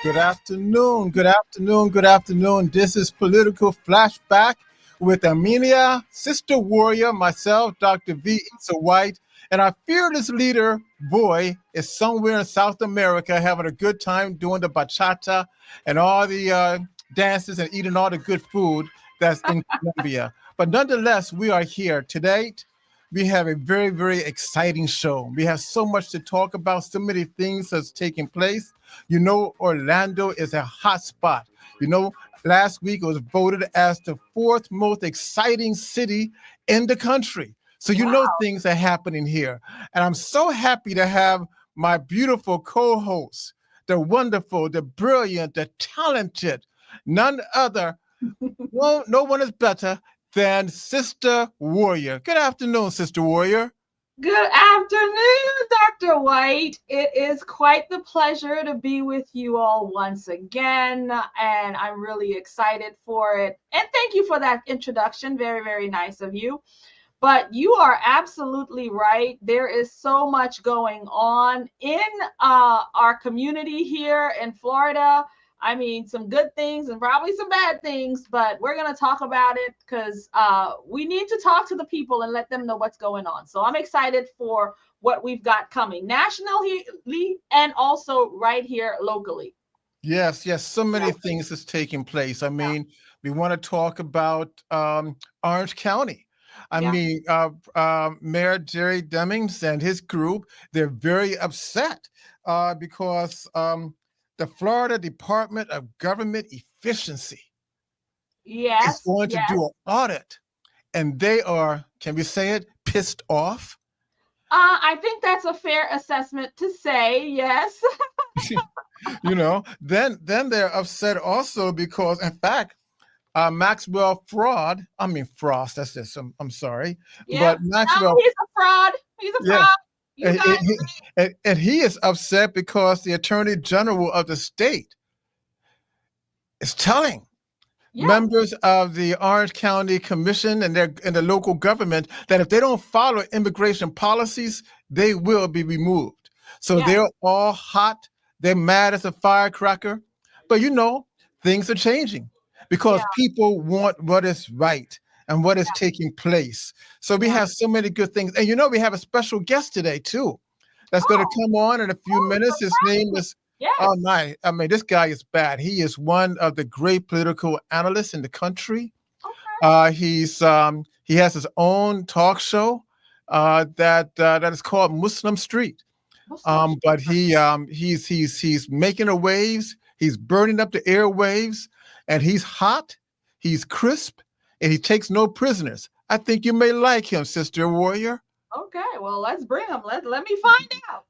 Good afternoon, good afternoon, good afternoon. This is Political Flashback with Amelia, Sister Warrior, myself, Dr. V. Issa White, and our fearless leader, Boy, is somewhere in South America having a good time doing the bachata and all the dances and eating all the good food that's in Colombia. But nonetheless, we are here today. We have a very, very exciting show. We have so much to talk about, so many things that's taking place. Orlando is a hot spot. You know, last week it was voted as the fourth most exciting city in the country. So Wow. things are happening here. And I'm so happy to have my beautiful co-host, the wonderful, the brilliant, the talented, none other, well, no one is better than Sister Warrior. Good afternoon, Sister Warrior. Good afternoon, Dr. White. It is quite the pleasure to be with you all once again, and I'm really excited for it. And thank you for that introduction. Very, very nice of you. But you are absolutely right. There is so much going on in our community here in Florida. I mean, some good things and probably some bad things, but we're going to talk about it because we need to talk to the people and let them know what's going on. So I'm excited for what we've got coming nationally and also right here locally. Yes, yes, so Yeah, many things is taking place. I yeah, mean, we want to talk about Orange County. I yeah. mean, Mayor Jerry Demings and his group, they're very upset because the Florida Department of Government Efficiency is Yes, going to yes. do an audit, and they are, can we say it, pissed off? I think that's a fair assessment to say, yes. Then they're upset also because, in fact, Maxwell fraud. I mean Frost. That's just. I'm sorry, Yep. but No, Maxwell. he's a fraud. He's a Yeah, fraud. You and, got and it. he, and he is upset because the Attorney General of the state is telling Yeah, members of the Orange County Commission and their and the local government that if they don't follow immigration policies, they will be removed. So yeah, they're all hot. They're mad as a firecracker. But things are changing yeah, because people want what is right and what is taking place. So we yeah. have so many good things. And we have a special guest today too that's going to Oh, come on in a few oh, minutes. His name fantastic. is Oh Yes. my! I mean, this guy is bad. He is one of the great political analysts in the country. Okay. He has his own talk show that is called Muslim Street. Muslim Street. But he's making the waves. He's burning up the airwaves, and he's hot. He's crisp, and he takes no prisoners. I think you may like him, Sister Warrior. Okay, well, let's bring him. Let me find out.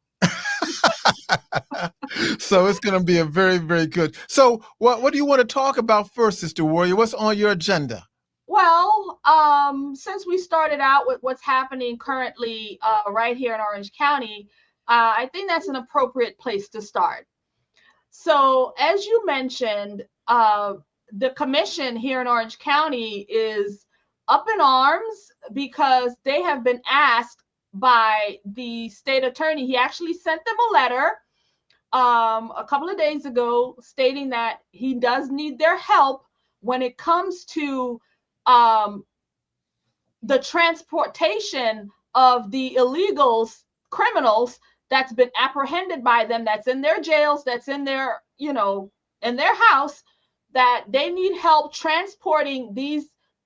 So it's going to be a very, very good. So what do you want to talk about first, Sister Warrior? What's on your agenda? Well, since we started out with what's happening currently right here in Orange County, I think that's an appropriate place to start. So, as you mentioned, the commission here in Orange County is up in arms because they have been asked by the state attorney. He actually sent them a letter a couple of days ago stating that he does need their help when it comes to um, the transportation of the illegals, criminals that's been apprehended by them, that's in their jails, that's in their, in their house, that they need help transporting these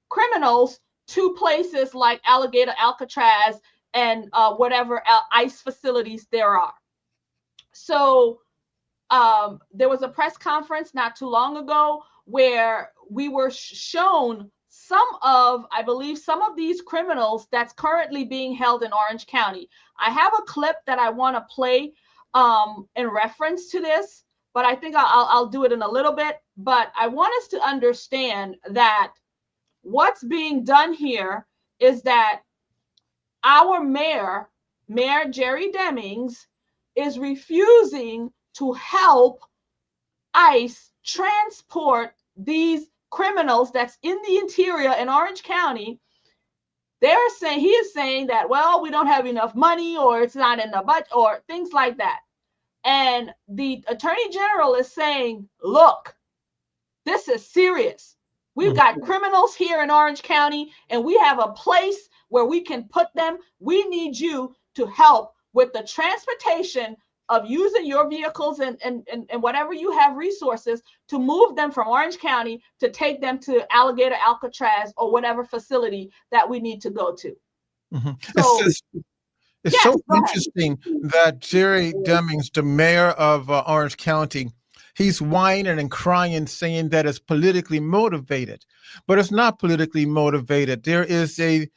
criminals to places like Alligator, Alcatraz, and whatever ICE facilities there are. So there was a press conference not too long ago where we were shown I believe, some of these criminals that's currently being held in Orange County. I have a clip that I want to play in reference to this, but I think I'll do it in a little bit. But I want us to understand that what's being done here is that our Mayor Jerry Demings, is refusing to help ICE transport these criminals that's in the interior in Orange County. He is saying that, well, we don't have enough money, or it's not in the budget, or things like that. And the attorney general is saying, look, this is serious. We've got criminals here in Orange County, and we have a place where we can put them. We need you to help with the transportation of using your vehicles and whatever you have resources to move them from Orange County to take them to Alligator Alcatraz or whatever facility that we need to go to. So, it's so interesting that Jerry Demings, the mayor of Orange County, he's whining and crying, saying that it's politically motivated, but it's not politically motivated. There is a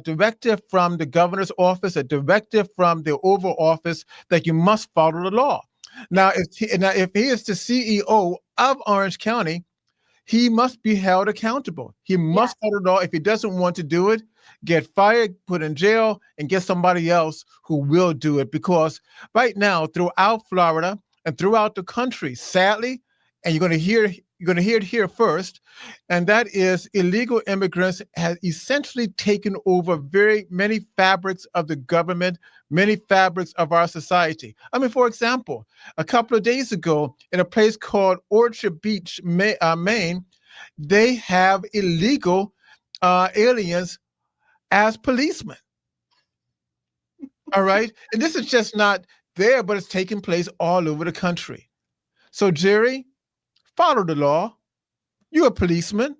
directive from the governor's office, a directive from the Oval Office that you must follow the law. Now, if he is the CEO of Orange County, he must be held accountable. He must follow the law. If he doesn't want to do it, get fired, put in jail, and get somebody else who will do it. Because right now, throughout Florida and throughout the country, sadly, and you're going to hear it here first, and that is illegal immigrants have essentially taken over very many fabrics of the government, many fabrics of our society. I mean, for example, a couple of days ago in a place called Orchard Beach, Maine, they have illegal aliens as policemen. All right. And this is just not there, but it's taking place all over the country. So, Jerry, follow the law. You're a policeman.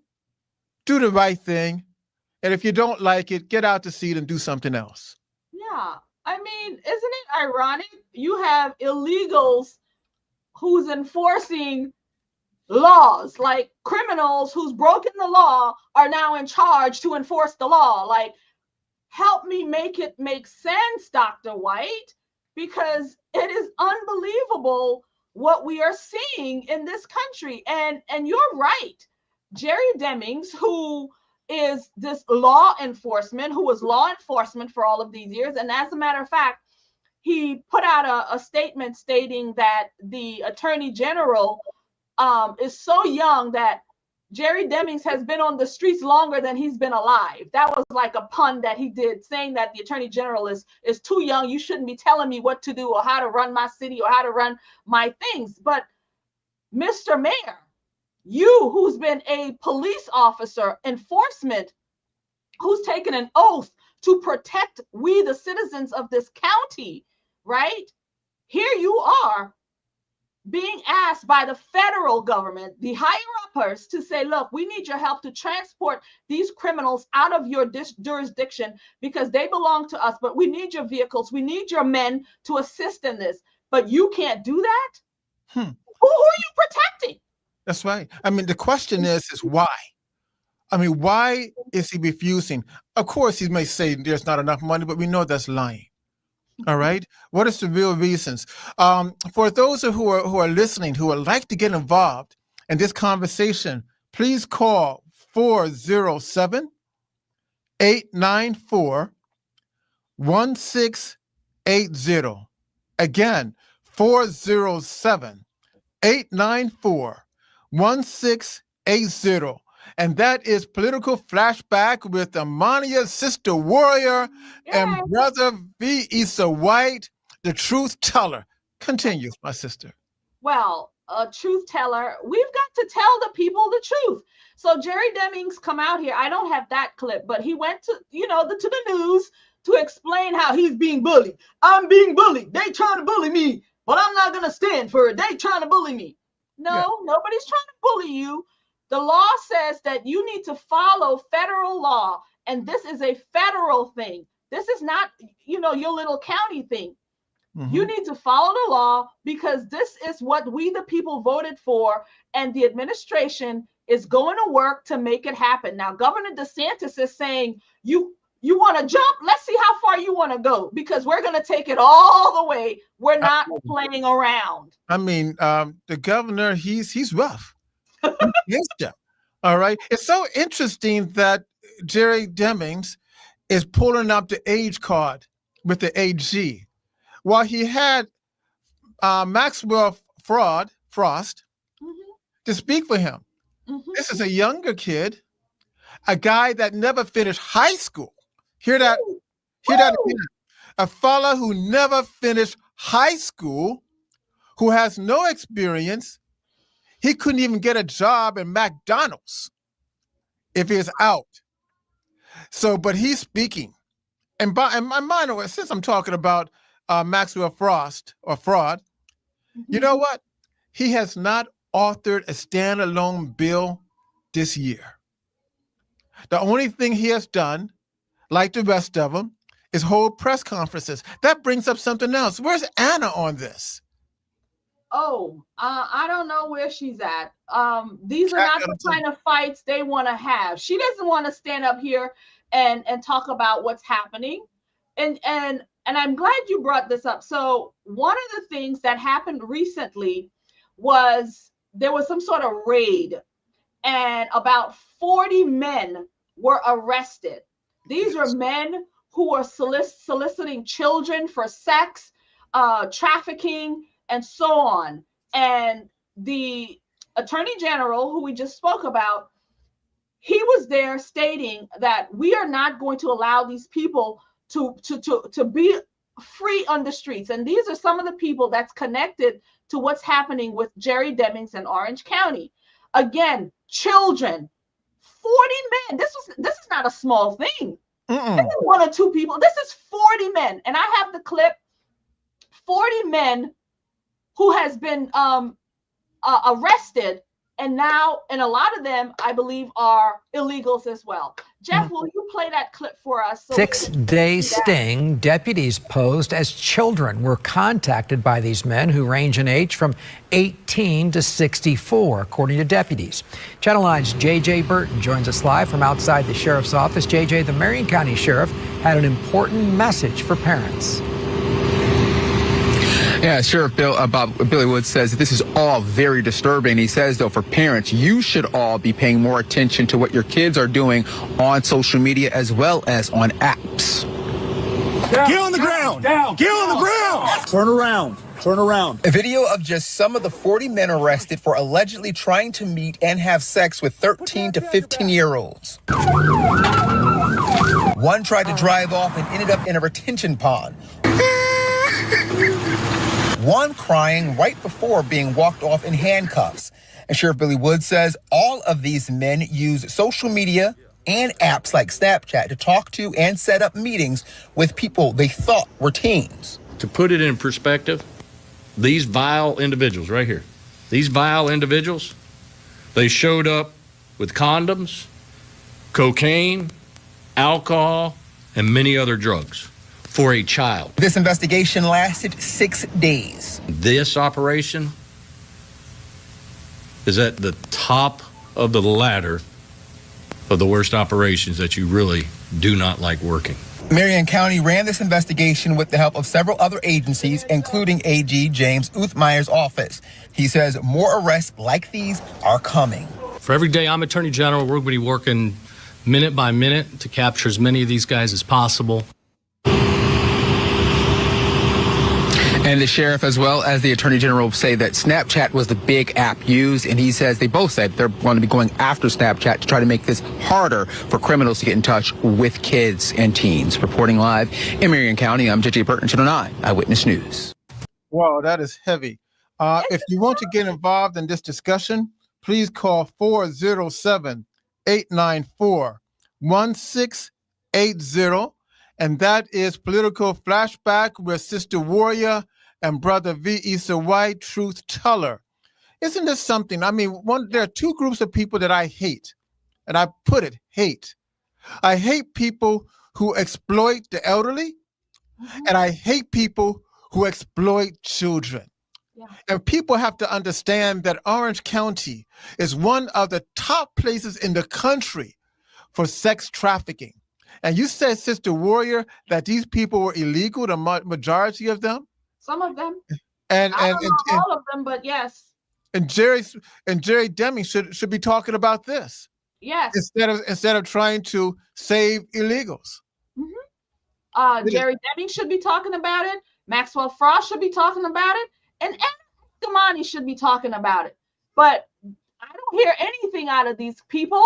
Do the right thing. And if you don't like it, get out the seat and do something else. Yeah. I mean, isn't it ironic? You have illegals who's enforcing laws, like criminals who's broken the law are now in charge to enforce the law. Like, help me make it make sense, Dr. White, because it is unbelievable what we are seeing in this country. And you're right. Jerry Demings, who is this law enforcement, who was law enforcement for all of these years. And as a matter of fact, he put out a statement stating that the attorney general is so young that Jerry Demings has been on the streets longer than he's been alive. That was like a pun that he did, saying that the attorney general is too young. You shouldn't be telling me what to do or how to run my city or how to run my things. But Mr. Mayor, you who's been a police officer, enforcement, who's taken an oath to protect we, the citizens of this county, right? Here you are being asked by the federal government, the higher-uppers, to say, look, we need your help to transport these criminals out of your jurisdiction because they belong to us, but we need your vehicles, we need your men to assist in this. But you can't do that? Who are you protecting? That's right. I mean, the question is why? I mean, why is he refusing? Of course, he may say there's not enough money, but we know that's lying. All right. What is the real reasons? For those who are listening, who would like to get involved in this conversation, please call 407-894-1680. Again, 407-894-1680. And that is Political Flashback with Amania, Sister Warrior, and Brother V. Issa White, the truth teller. Continue, my sister. Well, a truth teller, we've got to tell the people the truth. So Jerry Demings come out here. I don't have that clip, but he went to, to the news to explain how he's being bullied. I'm being bullied. They trying to bully me, but I'm not going to stand for it. They trying to bully me. No, nobody's trying to bully you. The law says that you need to follow federal law, and this is a federal thing. This is not, your little county thing. Mm-hmm. You need to follow the law because this is what we, the people, voted for, and the administration is going to work to make it happen. Now, Governor DeSantis is saying, you want to jump? Let's see how far you want to go because we're going to take it all the way. We're not playing around. I mean, the governor, he's rough. All right. It's so interesting that Jerry Demings is pulling up the age card with the AG, while he had Maxwell Frost to speak for him. Mm-hmm. This is a younger kid, a guy that never finished high school. Hear that? Hear that again. A fella who never finished high school who has no experience. He couldn't even get a job in McDonald's if he was out. So, but he's speaking. And by the way, since I'm talking about Maxwell Frost or fraud, you know what? He has not authored a standalone bill this year. The only thing he has done, like the rest of them, is hold press conferences. That brings up something else. Where's Anna on this? Oh, I don't know where she's at. These are not the kind of fights they want to have. She doesn't want to stand up here and talk about what's happening. And I'm glad you brought this up. So one of the things that happened recently was there was some sort of raid, and about 40 men were arrested. These are men who are soliciting children for sex, trafficking, and so on. And the Attorney General, who we just spoke about, he was there stating that we are not going to allow these people to be free on the streets. And these are some of the people that's connected to what's happening with Jerry Demings in Orange County. Again, children, 40 men. This is not a small thing. This is one or two people. This is 40 men. And I have the clip, 40 men who has been arrested, and now, and a lot of them, I believe, are illegals as well. Jeff, will you play that clip for us? So 6-day sting. Deputies posed as children were contacted by these men who range in age from 18 to 64, according to deputies. Channel 9's J.J. Burton joins us live from outside the sheriff's office. J.J., the Marion County Sheriff had an important message for parents. Yeah, Sheriff Billy Woods says that this is all very disturbing. He says, though, for parents, you should all be paying more attention to what your kids are doing on social media as well as on apps. Down, get on the ground! Down! Get on the ground! Turn around! Turn around. A video of just some of the 40 men arrested for allegedly trying to meet and have sex with 13 to 15-year-olds. One tried to drive off and ended up in a retention pond. One crying right before being walked off in handcuffs. And Sheriff Billy Woods says all of these men use social media and apps like Snapchat to talk to and set up meetings with people they thought were teens. To put it in perspective, these vile individuals right here, these vile individuals, they showed up with condoms, cocaine, alcohol, and many other drugs for a child. This investigation lasted 6 days. This operation is at the top of the ladder of the worst operations that you really do not like working. Marion County ran this investigation with the help of several other agencies, including AG James Uthmeyer's office. He says more arrests like these are coming. For every day I'm Attorney General, we're going to be working minute by minute to capture as many of these guys as possible. And the sheriff, as well as the attorney general, say that Snapchat was the big app used. And he says they both said they're going to be going after Snapchat to try to make this harder for criminals to get in touch with kids and teens. Reporting live in Marion County, I'm J.J. Burton, Channel 9 Eyewitness News. Wow, that is heavy. If you want to get involved in this discussion, please call 407-894-1680. And that is Political Flashback with Sister Warrior and Brother V. Issa White, Truth Teller. Isn't this something? I mean, there are two groups of people that I hate, and I put it, hate. I hate people who exploit the elderly, and I hate people who exploit children. Yeah. And people have to understand that Orange County is one of the top places in the country for sex trafficking. And you said, Sister Warrior, that these people were illegal, the majority of them? Some of them. And I don't know all of them, but yes. And Jerry Demings should be talking about this. Yes. Instead of trying to save illegals. Jerry Demings should be talking about it. Maxwell Frost should be talking about it. And Damani should be talking about it. But I don't hear anything out of these people.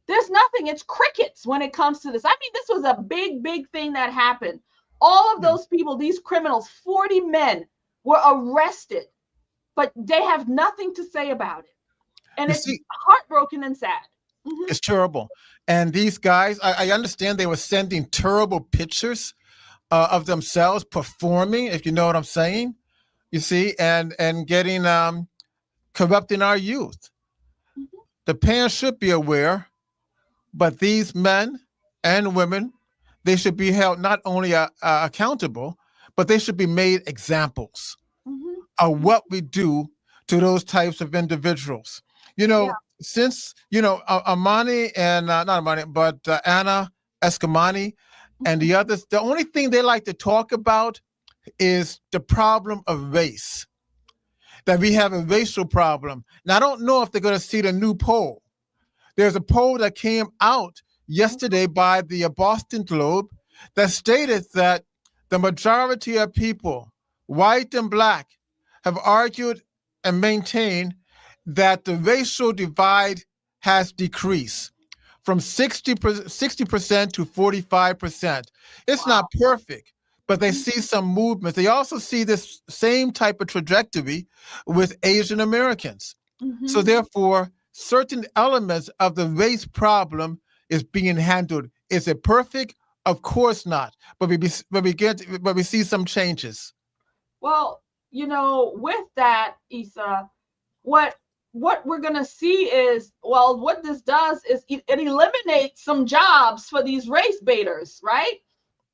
There's nothing. It's crickets when it comes to this. I mean, this was a big, big thing that happened. All of those people, these criminals, 40 men were arrested, but they have nothing to say about it. And it's heartbroken and sad. It's terrible. And these guys, I understand they were sending terrible pictures of themselves performing, if you know what I'm saying, you see, and getting corrupting our youth. The parents should be aware, but these men and women, they should be held not only accountable, but they should be made examples of what we do to those types of individuals. You know, since, you know, Amani and not Amani, but Anna Eskamani and the others, the only thing they like to talk about is the problem of race, that we have a racial problem. Now, I don't know if they're going to see the new poll. There's a poll that came out yesterday by the Boston Globe that stated that the majority of people, white and black, have argued and maintained that the racial divide has decreased from 60% to 45%. It's not perfect, but they see some movement. They also see this same type of trajectory with Asian Americans. So therefore, certain elements of the race problem is being handled. Is it perfect? Of course not. But we see some changes. Well, you know, with that, Issa, what we're going to see is, well, what this does is it eliminates some jobs for these race baiters, right?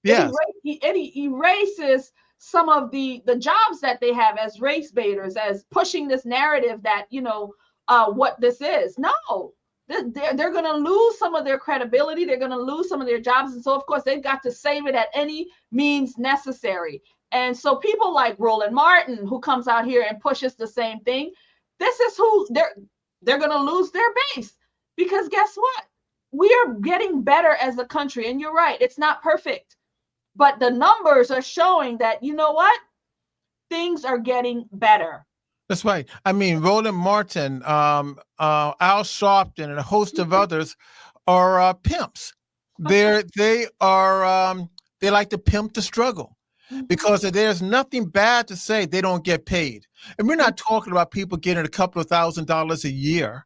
Yes. It erases some of the jobs that they have as race baiters, as pushing this narrative that, you know, what this is. No, they're going to lose some of their credibility. They're going to lose some of their jobs. And so, of course, they've got to save it at any means necessary. And so people like Roland Martin, who comes out here and pushes the same thing, this is who they're going to lose their base. Because guess what? We are getting better as a country. And you're right, it's not perfect. But the numbers are showing that, you know what? Things are getting better. That's right. I mean, Roland Martin, Al Sharpton, and a host of others are pimps. They like to pimp the struggle, because there's nothing bad to say they don't get paid. And we're not talking about people getting a couple of $1,000s a year.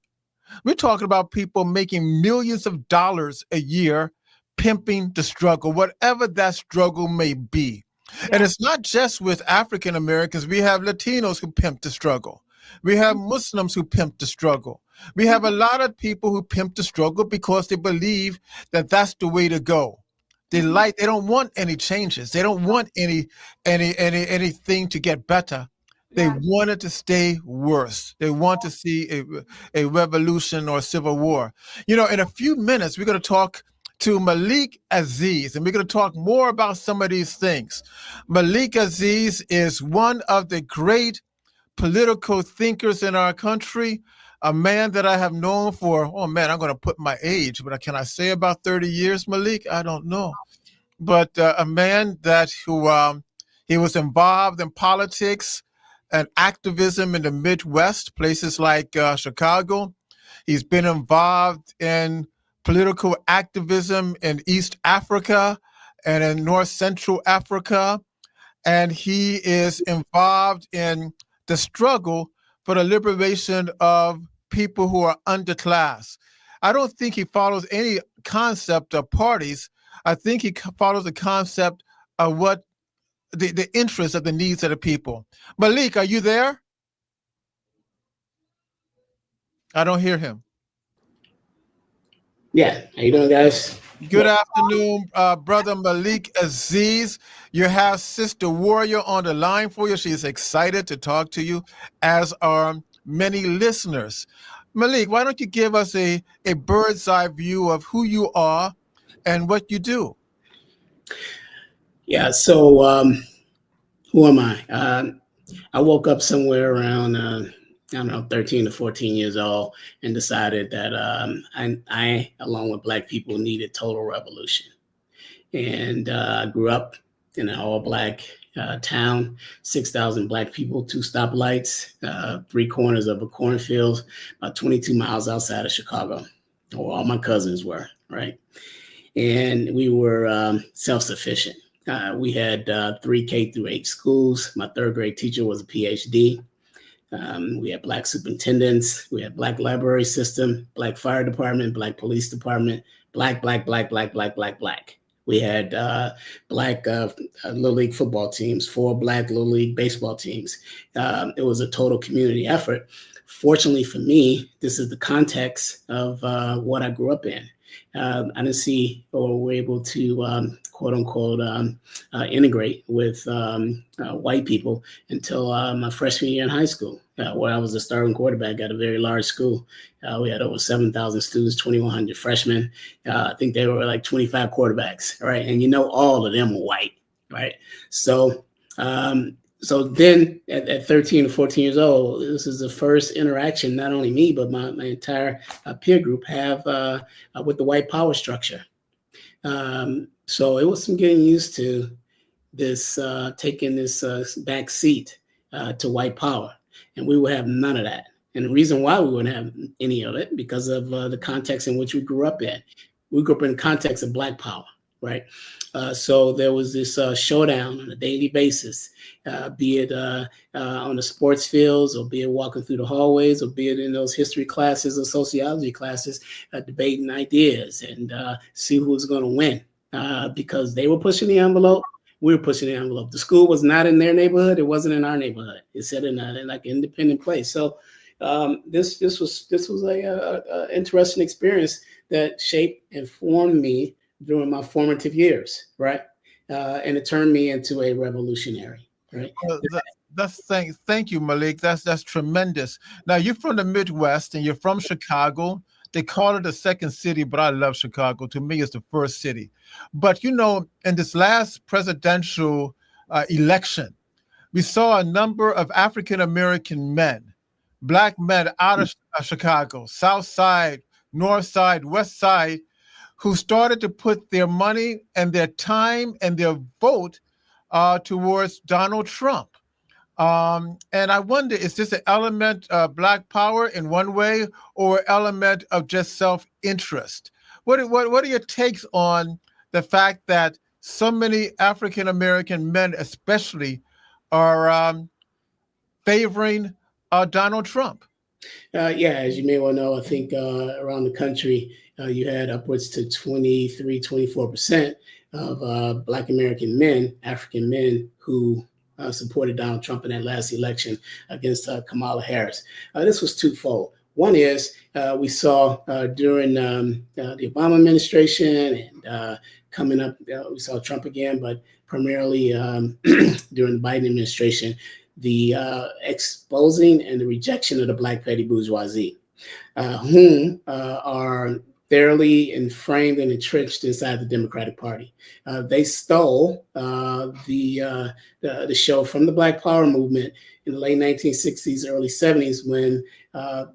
We're talking about people making millions of dollars a year pimping the struggle, whatever that struggle may be. And it's not just with African Americans. We have Latinos who pimp the struggle. We have Muslims who pimp the struggle. We have a lot of people who pimp the struggle because they believe that that's the way to go. They don't want any changes. They don't want anything to get better. They want it to stay worse. They want to see a revolution or a civil war. You know, in a few minutes, we're going to talk to Malik Aziz, and we're going to talk more about some of these things. Malik Aziz is one of the great political thinkers in our country, a man that I have known for, oh man, I'm going to put my age, but can I say about 30 years, Malik? I don't know. But a man that he was involved in politics and activism in the Midwest, places like Chicago. He's been involved in political activism in East Africa and in North Central Africa. And he is involved in the struggle for the liberation of people who are underclass. I don't think he follows any concept of parties. I think he follows the concept of what the interests of the needs of the people. Malik, are you there? I don't hear him. Yeah, how you doing, guys? Good afternoon, Brother Malik Aziz. You have Sister Warrior on the line for you. She's excited to talk to you, as are many listeners. Malik, why don't you give us a bird's eye view of who you are and what you do? Yeah, so who am I? I woke up somewhere around I don't know, 13 to 14 years old, and decided that I, along with Black people, needed total revolution. And I grew up in an all-Black town, 6,000 Black people, 2 stoplights, 3 corners of a cornfield, about 22 miles outside of Chicago, where all my cousins were, right? And we were self-sufficient. We had 3 K through 8 schools. My 3rd grade teacher was a PhD. We had Black superintendents. We had Black library system, Black fire department, Black police department, Black. We had Black Little League football teams, 4 Black Little League baseball teams. It was a total community effort. Fortunately for me, this is the context of what I grew up in. I didn't see or were able to, quote unquote, integrate with white people until my freshman year in high school, where I was the starting quarterback at a very large school. We had over 7,000 students, 2,100 freshmen. I think they were like 25 quarterbacks, right? And all of them were white, right? So then at 13 or 14 years old, this is the first interaction, not only me, but my entire peer group have with the white power structure. So it was some getting used to this, taking this back seat to white power. And we would have none of that. And the reason why we wouldn't have any of it, because of the context in which we grew up in. We grew up in the context of Black power, right? So there was this showdown on a daily basis, be it on the sports fields, or be it walking through the hallways, or be it in those history classes or sociology classes, debating ideas and see who was going to win. Because they were pushing the envelope, we were pushing the envelope. The school was not in their neighborhood; it wasn't in our neighborhood. It said in like an independent place. So this was a interesting experience that shaped and formed me during my formative years, right? And it turned me into a revolutionary, right? Thank you, Malik. That's tremendous. Now, you're from the Midwest and you're from Chicago. They call it the second city, but I love Chicago. To me, it's the first city. But in this last presidential election, we saw a number of African American men, Black men out of Chicago, South Side, North Side, West Side, who started to put their money and their time and their vote towards Donald Trump. And I wonder, is this an element of Black power in one way, or an element of just self-interest? What are your takes on the fact that so many African-American men especially are favoring Donald Trump? As you may well know, I think around the country, you had upwards to 24% of Black American men, African men, who supported Donald Trump in that last election against Kamala Harris. This was twofold. One is we saw during the Obama administration and coming up, we saw Trump again, but primarily during the Biden administration, the exposing and the rejection of the Black petty bourgeoisie, whom are thoroughly inframed and entrenched inside the Democratic Party. They stole the show from the Black Power movement in the late 1960s, early 70s, when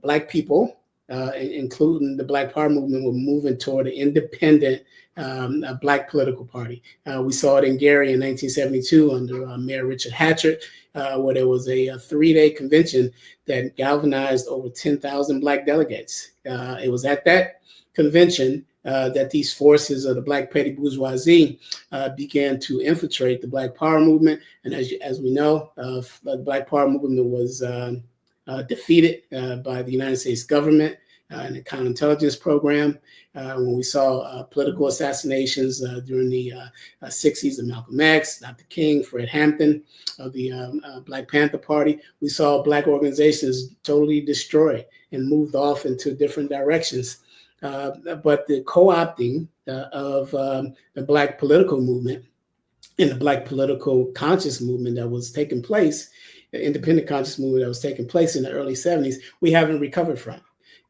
Black people, including the Black Power movement, were moving toward an independent Black political party. We saw it in Gary in 1972 under Mayor Richard Hatchett, where there was a 3-day convention that galvanized over 10,000 Black delegates. It was at that convention that these forces of the Black petty bourgeoisie began to infiltrate the Black Power movement. And as we know, the Black Power movement was defeated by the United States government and the counterintelligence program. When we saw political assassinations during the 60s of Malcolm X, Dr. King, Fred Hampton of the Black Panther Party, we saw Black organizations totally destroyed and moved off into different directions. But the co-opting of the Black political movement and the Black political conscious movement that was taking place, the independent conscious movement that was taking place in the early 70s, we haven't recovered from.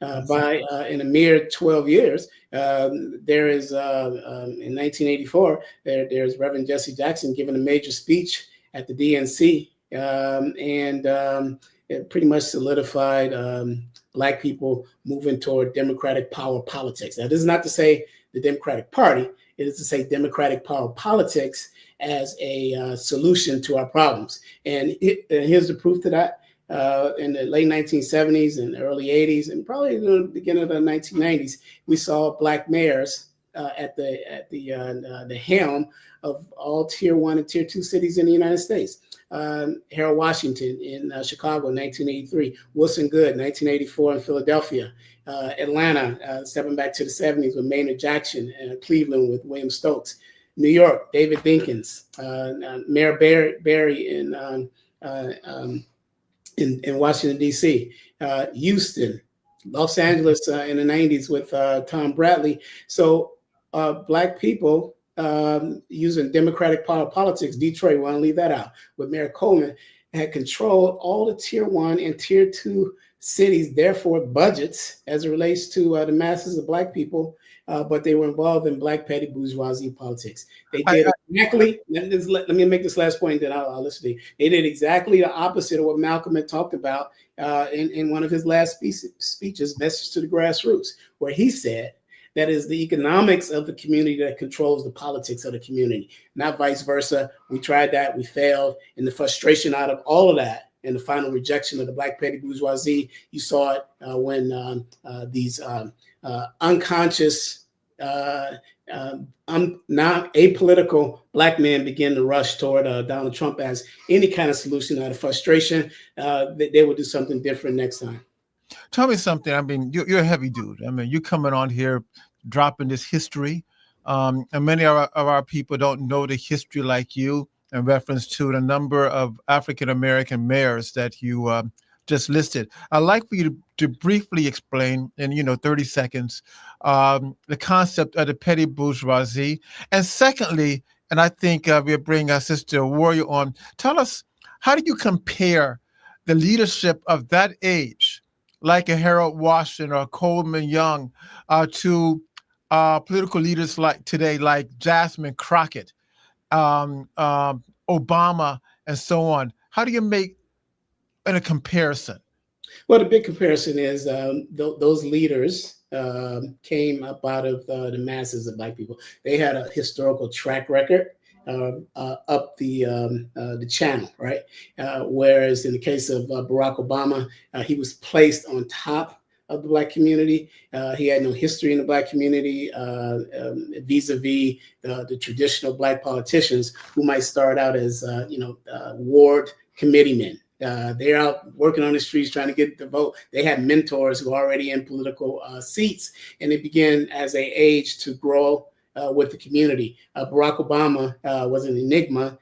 In a mere 12 years, there is, in 1984, there's Reverend Jesse Jackson giving a major speech at the DNC, and it pretty much solidified Black people moving toward democratic power politics. Now, this is not to say the Democratic Party, it is to say democratic power politics as a solution to our problems. And here's the proof to that. In the late 1970s and early 80s, and probably in the beginning of the 1990s, we saw Black mayors at the helm of all Tier 1 and Tier 2 cities in the United States. Harold Washington in Chicago, 1983. Wilson Goode, 1984 in Philadelphia. Atlanta, stepping back to the 70s with Maynard Jackson. Cleveland with William Stokes. New York, David Dinkins. Mayor Barry in Washington, D.C. Houston, Los Angeles in the 90s with Tom Bradley. So Black people using Democratic politics, Detroit, we want to leave that out, with Mayor Coleman, had controlled all the Tier 1 and Tier 2 cities, therefore budgets as it relates to the masses of Black people, but they were involved in Black petty bourgeoisie politics. They did exactly, let me make this last point, then I'll listen to you. They did exactly the opposite of what Malcolm had talked about in one of his last speeches, Message to the Grassroots, where he said, that is the economics of the community that controls the politics of the community, not vice versa. We tried that, we failed, and the frustration out of all of that and the final rejection of the Black petty bourgeoisie, you saw it when these unconscious, not apolitical Black men began to rush toward Donald Trump as any kind of solution out of frustration, that they would do something different next time. Tell me something. I mean, you're a heavy dude. I mean, you coming on here, dropping this history, and many of our people don't know the history like you in reference to the number of African-American mayors that you just listed. I'd like for you to briefly explain in 30 seconds the concept of the petty bourgeoisie. And secondly, and I think we'll bring our Sister Warrior on, tell us, how do you compare the leadership of that age, like a Harold Washington or Coleman Young, to political leaders like today, like Jasmine Crockett, Obama, and so on? How do you make a comparison? Well, the big comparison is those leaders came up out of the masses of Black people. They had a historical track record up the channel, right? Whereas in the case of Barack Obama, he was placed on top of the Black community. He had no history in the Black community vis-a-vis the traditional Black politicians who might start out as ward committeemen. They're out working on the streets trying to get the vote. They had mentors who are already in political seats, and they began as they age to grow with the community. Barack Obama was an enigma.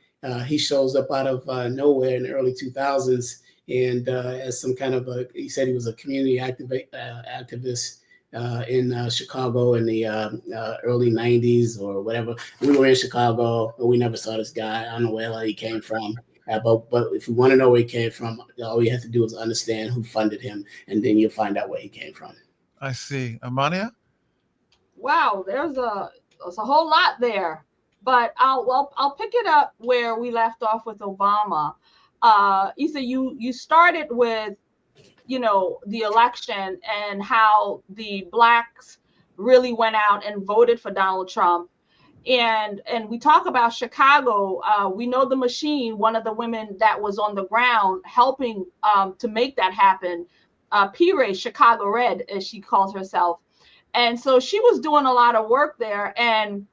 He shows up out of nowhere in the early 2000s, and as some kind of he said he was a community activist in Chicago in the early 90s or whatever. We were in Chicago, but we never saw this guy. I don't know where he came from. But if you want to know where he came from, all you have to do is understand who funded him, and then you'll find out where he came from. I see. Amania? Wow, there's a whole lot there, but I'll pick it up where we left off with Obama. Issa, you started with, the election and how the Blacks really went out and voted for Donald Trump. And we talk about Chicago. We know the machine, one of the women that was on the ground helping to make that happen, P-Ray, Chicago Red, as she calls herself. And so she was doing a lot of work there. And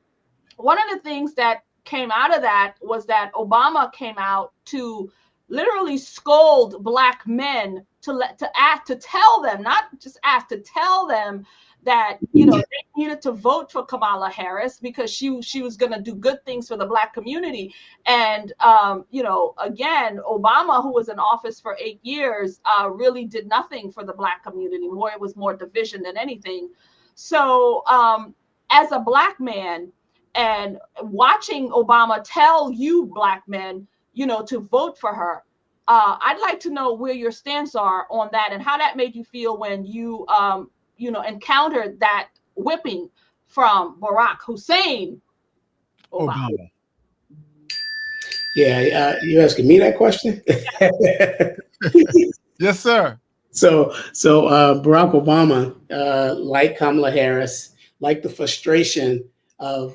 one of the things that came out of that was that Obama came out to literally scold Black men to tell them, not just ask, to tell them that they needed to vote for Kamala Harris because she was going to do good things for the Black community. And again, Obama, who was in office for 8 years, really did nothing for the Black community. It was more division than anything. So as a Black man, and watching Obama tell you Black men, to vote for her, I'd like to know where your stance are on that and how that made you feel when you encountered that whipping from Barack Hussein Obama. Yeah, you asking me that question? Yes, sir. So Barack Obama, like Kamala Harris, like the frustration of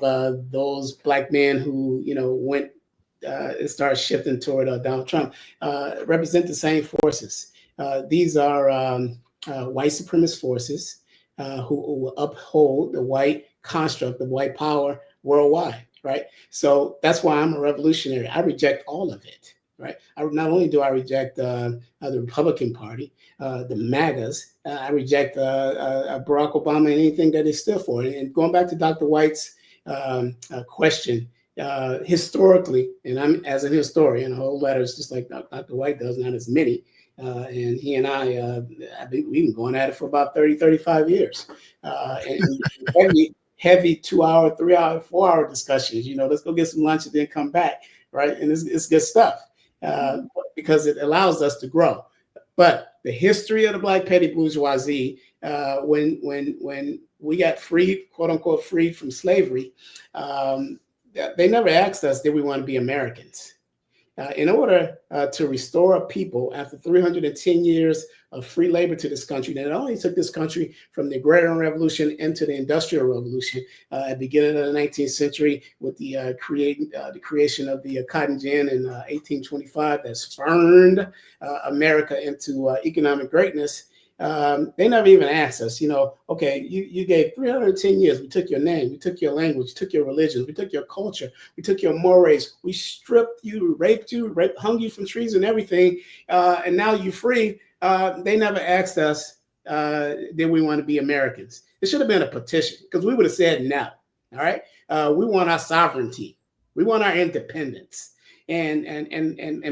those Black men who went and started shifting toward Donald Trump, represent the same forces. These are white supremacist forces who will uphold the white construct, the white power worldwide, right? So that's why I'm a revolutionary. I reject all of it, right? Not only do I reject the Republican Party, the MAGAs, I reject Barack Obama and anything that they stood for. And going back to Dr. White's question, historically, and I'm as a historian, whole letters just like Dr. White does, not as many. And he and we've been going at it for about 30, 35 years. And heavy 2 hour, 3 hour, 4 hour discussions. Let's go get some lunch and then come back, right? And it's good stuff because it allows us to grow. But the history of the Black petty bourgeoisie, when we got freed, quote unquote, freed from slavery, they never asked us, did we want to be Americans? In order to restore a people after 310 years of free labor to this country, that only took this country from the agrarian revolution into the industrial revolution at the beginning of the 19th century with the creation of the cotton gin in 1825 that spurned America into economic greatness. They never even asked us, okay, you gave 310 years. We took your name, we took your language, we took your religion, we took your culture, we took your mores, we stripped you, hung you from trees and everything, and now you're free. They never asked us, did we want to be Americans? It should have been a petition because we would have said no. All right, we want our sovereignty, we want our independence, and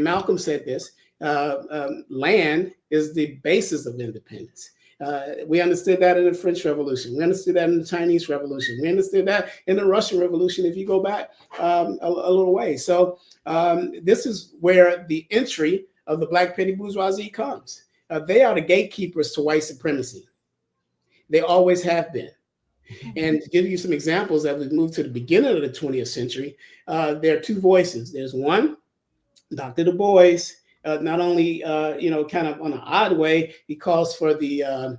Malcolm said this. Land is the basis of independence. We understood that in the French Revolution. We understood that in the Chinese Revolution. We understood that in the Russian Revolution, if you go back a little way. So this is where the entry of the Black petty bourgeoisie comes. They are the gatekeepers to white supremacy. They always have been. And to give you some examples, as we move to the beginning of the 20th century, there are two voices. There's one, Dr. Du Bois. Not only, kind of on an odd way, he calls for the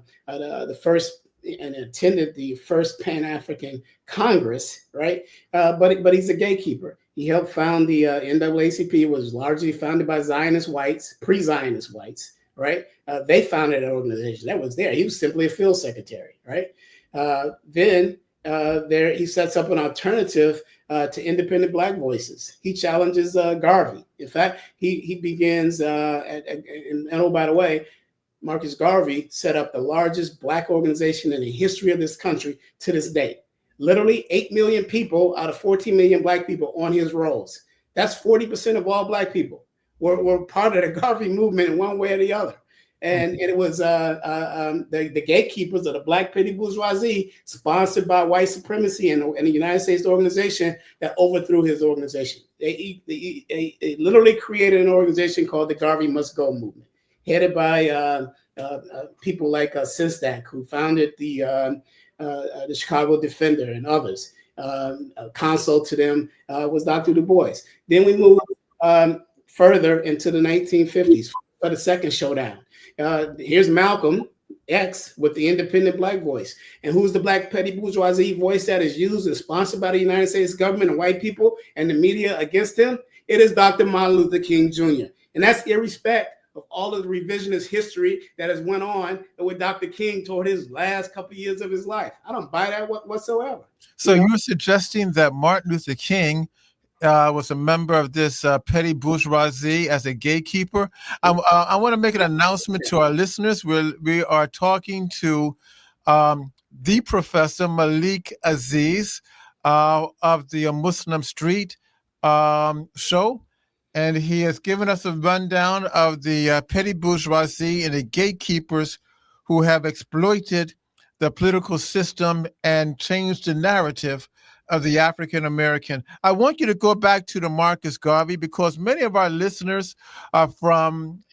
first and attended the first Pan-African Congress, right? But he's a gatekeeper. He helped found the NAACP, was largely founded by Zionist whites, pre-Zionist whites, right? They founded an organization that was there. He was simply a field secretary, right? Then he sets up an alternative to independent Black voices. He challenges Garvey. In fact, he begins, and oh, by the way, Marcus Garvey set up the largest Black organization in the history of this country to this day. Literally 8 million people out of 14 million Black people on his rolls. That's 40% of all Black people were part of the Garvey movement in one way or the other. And it was the gatekeepers of the Black petty bourgeoisie, sponsored by white supremacy and the United States organization, that overthrew his organization. They literally created an organization called the Garvey Must Go movement, headed by people like Sinstak, who founded the Chicago Defender and others. Consult to them was Dr. Du Bois. Then we move further into the 1950s for the second showdown. Here's Malcolm X with the independent Black voice. And who's the Black petty bourgeoisie voice that is used and sponsored by the United States government and white people and the media against him? It is Dr. Martin Luther King Jr. And that's irrespective of all of the revisionist history that has went on with Dr. King toward his last couple of years of his life. I don't buy that whatsoever. So you're suggesting that Martin Luther King was a member of this petty bourgeoisie as a gatekeeper. I want to make an announcement to our listeners. We are talking to the Professor Malik Aziz of the Muslim Street show. And he has given us a rundown of the petty bourgeoisie and the gatekeepers who have exploited the political system and changed the narrative of the African American. I want you to go back to the Marcus Garvey, because many of our listeners are from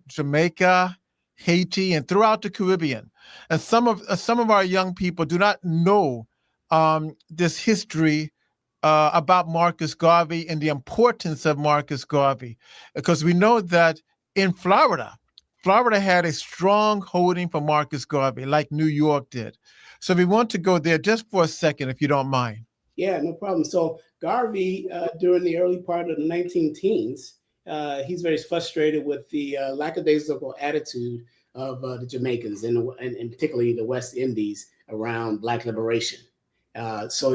Jamaica, Haiti, and throughout the Caribbean. And some of our young people do not know this history about Marcus Garvey and the importance of Marcus Garvey, because we know that in Florida had a strong holding for Marcus Garvey, like New York did. So we want to go there just for a second, if you don't mind. Yeah, no problem. So Garvey, during the early part of the 19 teens, he's very frustrated with the lackadaisical attitude of the Jamaicans and particularly the West Indies around Black liberation. So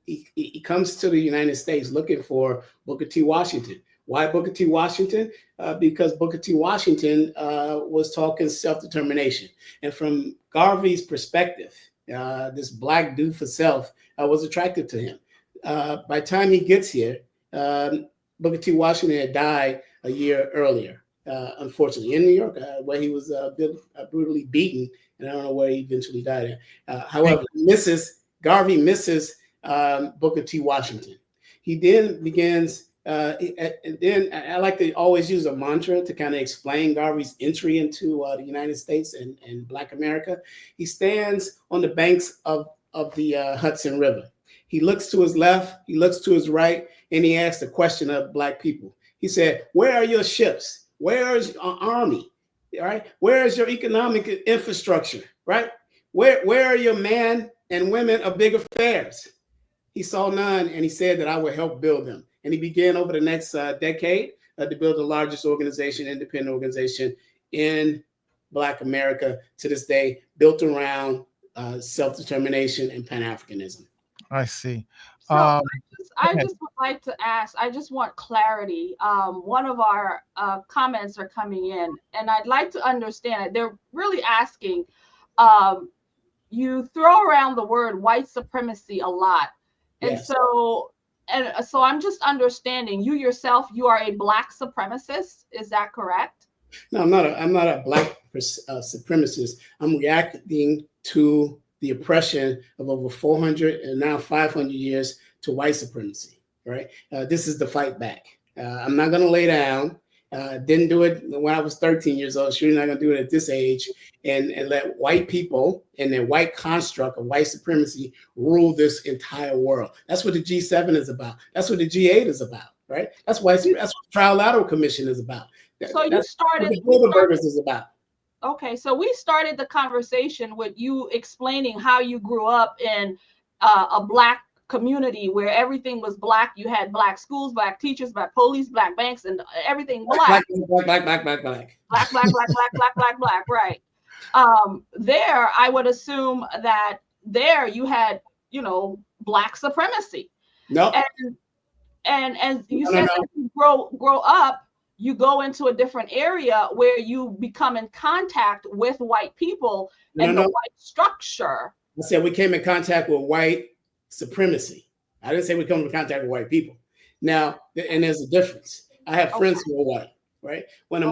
he comes to the United States looking for Booker T. Washington. Why Booker T. Washington? Because Booker T. Washington was talking self-determination. And from Garvey's perspective, this Black dude for self was attracted to him. By the time he gets here, Booker T. Washington had died a year earlier, unfortunately, in New York, where he was brutally beaten. And I don't know where he eventually died at. However, Garvey misses Booker T. Washington. He then begins, and then I like to always use a mantra to kind of explain Garvey's entry into the United States and Black America. He stands on the banks of the Hudson River. He looks to his left, he looks to his right, and he asks the question of Black people. He said, where are your ships? Where is your army? All right? Where is your economic infrastructure? Right? Where are your men and women of big affairs? He saw none, and he said that I would help build them. And he began over the next decade to build the largest independent organization in Black America to this day, built around self-determination and Pan-Africanism. I see. So I just would like to ask, I just want clarity. One of our comments are coming in, and I'd like to understand it. They're really asking, you throw around the word white supremacy a lot. And Yes. so I'm just understanding, you yourself, you are a Black supremacist. Is that correct? No, I'm not a Black supremacist. I'm reacting to the oppression of over 400 and now 500 years to white supremacy, right? This is the fight back. I'm not going to lay down. Didn't do it when I was 13 years old. Sure, not going to do it at this age and let white people and their white construct of white supremacy rule this entire world. That's what the G7 is about. That's what the G8 is about, right? That's what the Trilateral Commission is about. So That's what the Bilderbergers is about. Okay, so we started the conversation with you explaining how you grew up in a Black community where everything was Black. You had Black schools, Black teachers, Black police, Black banks, and everything Black. Black, right. There, I would assume that there you had, Black supremacy. No. And you said that you grow up, you go into a different area where you become in contact with white people and the white structure. I said we came in contact with white supremacy. I didn't say we come in contact with white people. Now, and there's a difference. I have friends who are white, right? When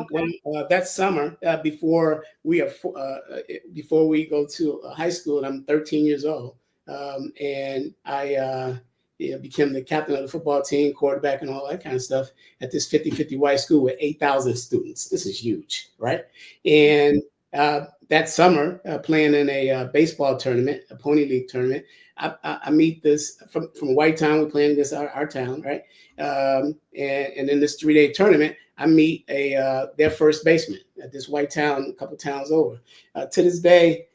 that summer, before we go to high school, and I'm 13 years old, and I became the captain of the football team, quarterback, and all that kind of stuff at this 50-50 white school with 8,000 students. This is huge, right? And that summer, playing in a baseball tournament, a pony league tournament, I meet this from White Town. We're playing against our town, right? And in this 3-day tournament, I meet their first baseman at this White Town, a couple towns over. To this day,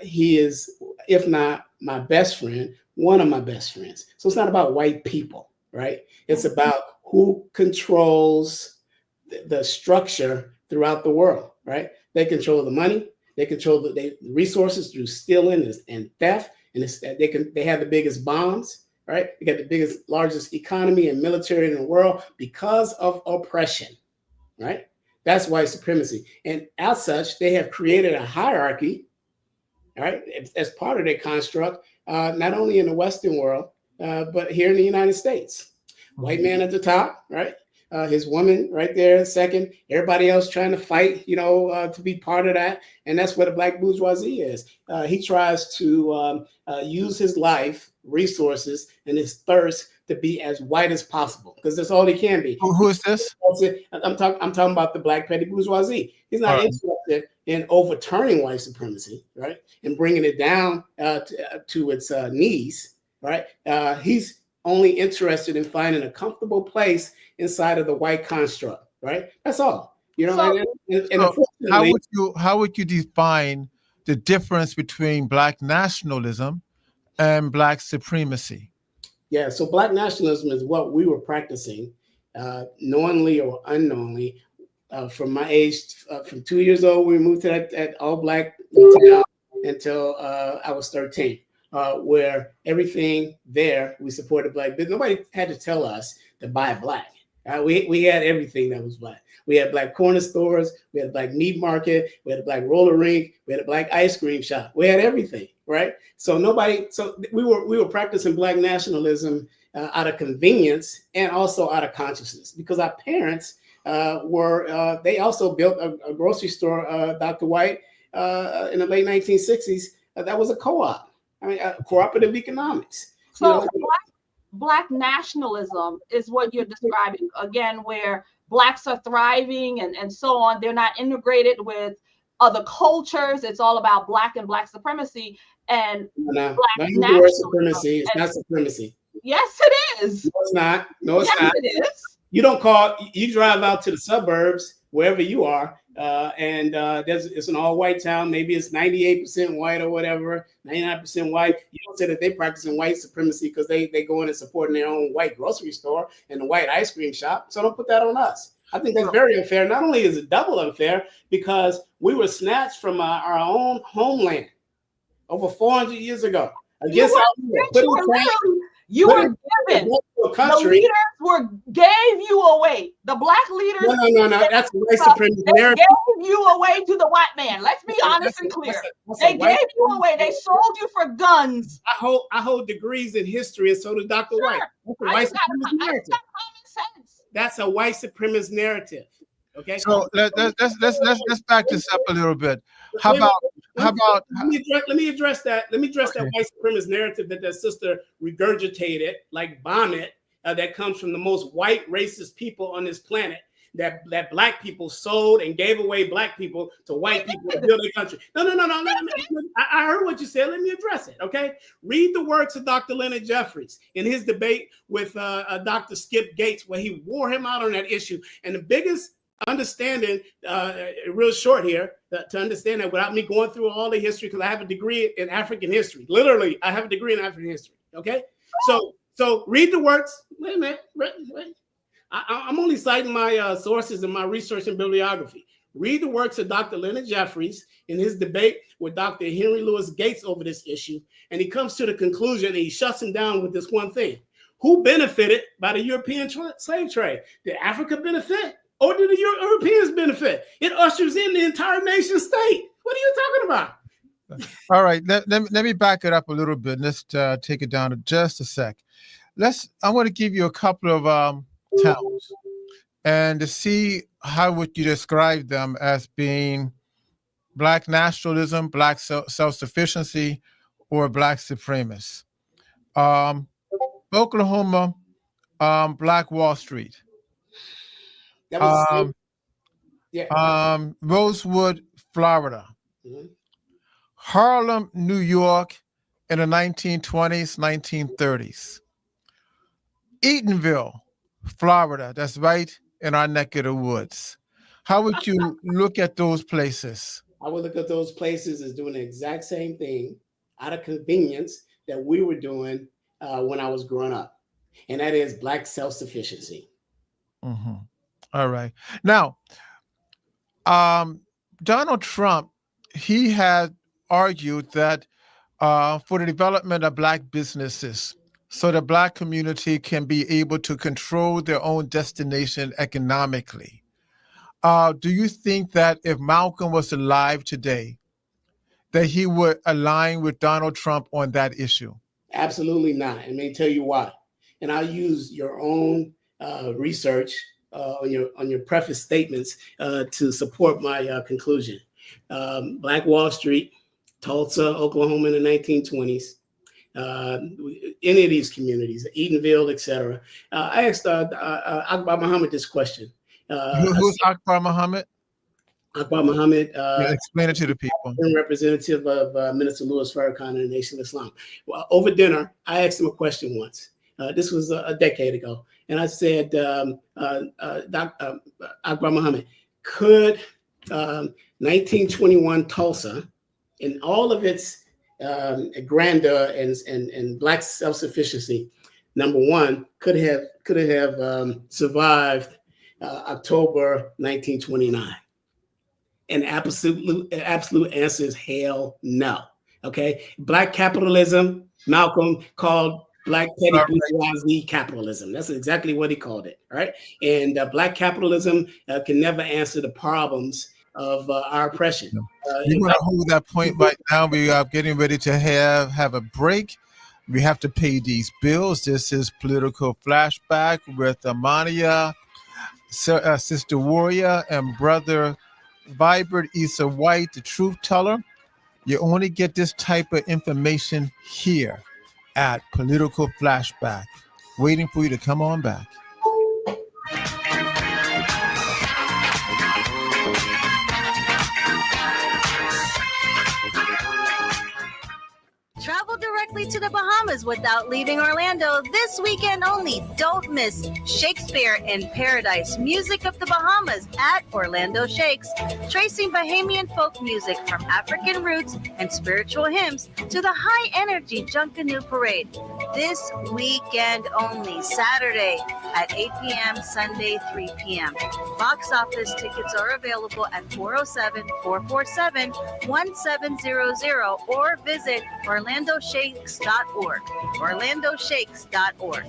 he is, if not my best friend, one of my best friends. So it's not about white people, right? It's about who controls the structure throughout the world, right? They control the money. They control the resources through stealing and theft. And they have the biggest bombs, right? They got the largest economy and military in the world because of oppression, right? That's white supremacy. And as such, they have created a hierarchy, right, as part of their construct, not only in the Western world, but here in the United States. White man at the top, right? His woman right there, second. Everybody else trying to fight, to be part of that. And that's where the Black bourgeoisie is. He tries to use his life, resources, and his thirst to be as white as possible, because that's all he can be. Who is this? I'm talking about the Black petty bourgeoisie. He's not interested in overturning white supremacy, right, and bringing it down to its knees, right? He's only interested in finding a comfortable place inside of the white construct, right? That's all. How would you define the difference between Black nationalism and Black supremacy? Yeah, so Black nationalism is what we were practicing, knowingly or unknowingly, from my age, from 2 years old, we moved to that all black town until I was 13, where everything there, we supported black business. Nobody had to tell us to buy black. We had everything that was black. We had black corner stores. We had a black meat market. We had a black roller rink. We had a black ice cream shop. We had everything, right? So we were practicing black nationalism out of convenience and also out of consciousness, because our parents they also built a grocery store, Dr. White, in the late 1960s. That was a co-op. I mean, cooperative economics. So black nationalism is what you're describing, again, where blacks are thriving and so on. They're not integrated with other cultures. It's all about black and black supremacy and black nationalism. Supremacy. It's not supremacy. Yes, it is. No, it's not. No, it's not. It is. You drive out to the suburbs, wherever you are, and it's an all-white town. Maybe it's 98% white or whatever, 99% white. You don't say that they're practicing white supremacy because they go in and supporting their own white grocery store and the white ice cream shop. So don't put that on us. I think that's very unfair. Not only is it double unfair, because we were snatched from our own homeland over 400 years ago. Against you were given. The leaders gave you away. The black leaders. No. That's white supremacy. They gave you away to the white man. Let's be honest and clear. They gave you away. They sold you for guns. I hold degrees in history, and so does Dr. White. That's a white supremacist narrative. That's a white supremacist narrative. Okay. So let's back this up a little bit. How about? Let me address that. Let me address that white supremacist narrative that sister regurgitated like vomit. That comes from the most white racist people on this planet. That black people sold and gave away black people to white people to build their country. No. I heard what you said. Let me address it. Okay. Read the works of Dr. Leonard Jeffries in his debate with Dr. Skip Gates, where he wore him out on that issue. And the biggest understanding, real short here, to understand that without me going through all the history, because I have a degree in African history. Literally, I have a degree in African history. Okay. So read the works. Wait a minute. Wait. I'm only citing my sources and my research and bibliography. Read the works of Dr. Leonard Jeffries in his debate with Dr. Henry Louis Gates over this issue. And he comes to the conclusion, and he shuts him down with this one thing. Who benefited by the European slave trade? Did Africa benefit, or did the Europeans benefit? It ushers in the entire nation state. What are you talking about? All right, let me back it up a little bit. Let's take it down to just a sec. I want to give you a couple of towns, and to see how would you describe them as being black nationalism, black self-sufficiency, or black supremacists. Oklahoma, Black Wall Street. That was Rosewood, Florida. Mm-hmm. Harlem, New York in the 1920s, 1930s. Eatonville, Florida, that's right in our neck of the woods. How would you look at those places? I would look at those places as doing the exact same thing out of convenience that we were doing when I was growing up. And that is black self-sufficiency. Mm-hmm. All right. Now, Donald Trump, he had argued that for the development of black businesses, so the black community can be able to control their own destination economically. Do you think that if Malcolm was alive today, that he would align with Donald Trump on that issue? Absolutely not. And let me tell you why. And I'll use your own research on your preface statements to support my conclusion. Black Wall Street, Tulsa, Oklahoma in the 1920s, any of these communities, Eatonville, etc. I asked Akbar Muhammad this question. Who's Akbar Muhammad? Akbar Muhammad. Explain it to the people. Representative of Minister Louis Farrakhan and the Nation of Islam. Well, over dinner, I asked him a question once. This was a decade ago. And I said, Akbar Muhammad, could 1921 Tulsa, in all of its grandeur and black self-sufficiency, number one, could have survived October 1929? And absolute answer is hell no. Okay, black capitalism. Malcolm called black petty bourgeoisie capitalism. That's exactly what he called it. Right, and black capitalism can never answer the problems of our oppression. You want to hold that point right now? We are getting ready to have a break. We have to pay these bills. This is Political Flashback with Amania, Sister Warrior, and Brother Vibrant Issa White, the truth teller. You only get this type of information here at Political Flashback. Waiting for you to come on back. Travel directly to the Bahamas without leaving Orlando this weekend only. Don't miss Shakespeare in Paradise, Music of the Bahamas at Orlando Shakes, tracing Bahamian folk music from African roots and spiritual hymns to the high-energy Junkanoo Parade. This weekend only, Saturday at 8 p.m., Sunday 3 p.m. Box office tickets are available at 407-447-1700 or visit OrlandoShakes.org. OrlandoShakes.org.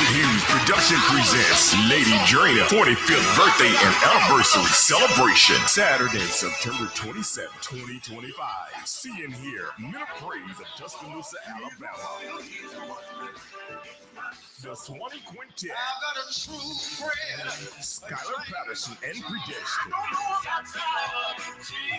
Hughes Production presents Lady Drina 45th birthday and anniversary celebration. Saturday, September 27, 2025. See and hear Men of Praise of Tuscaloosa, Alabama. The Swanee Quintet, Skylar Patterson and Predestined.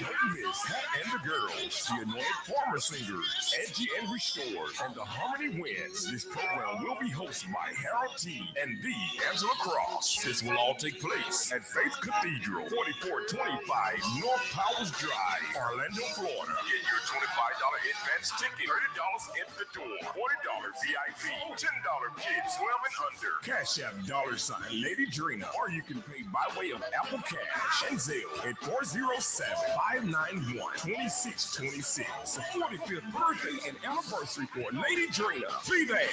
Don't miss Hat and the Girls, the Anointed Farmer Singers, Edgy and Restored, and the Harmony Winds. This program will be hosted by Harold T. and the Angela Cross. This will all take place at Faith Cathedral, 4425 North Powers Drive, Orlando, Florida. Get your $25 advance ticket, $30 at the door, $40 VIP, $10 kids 12 and under. Cash App $ Lady Drina, or you can pay by way of Apple Cash and Zelle at 407-591-2626. The 45th birthday and anniversary for Lady Drina. Be there.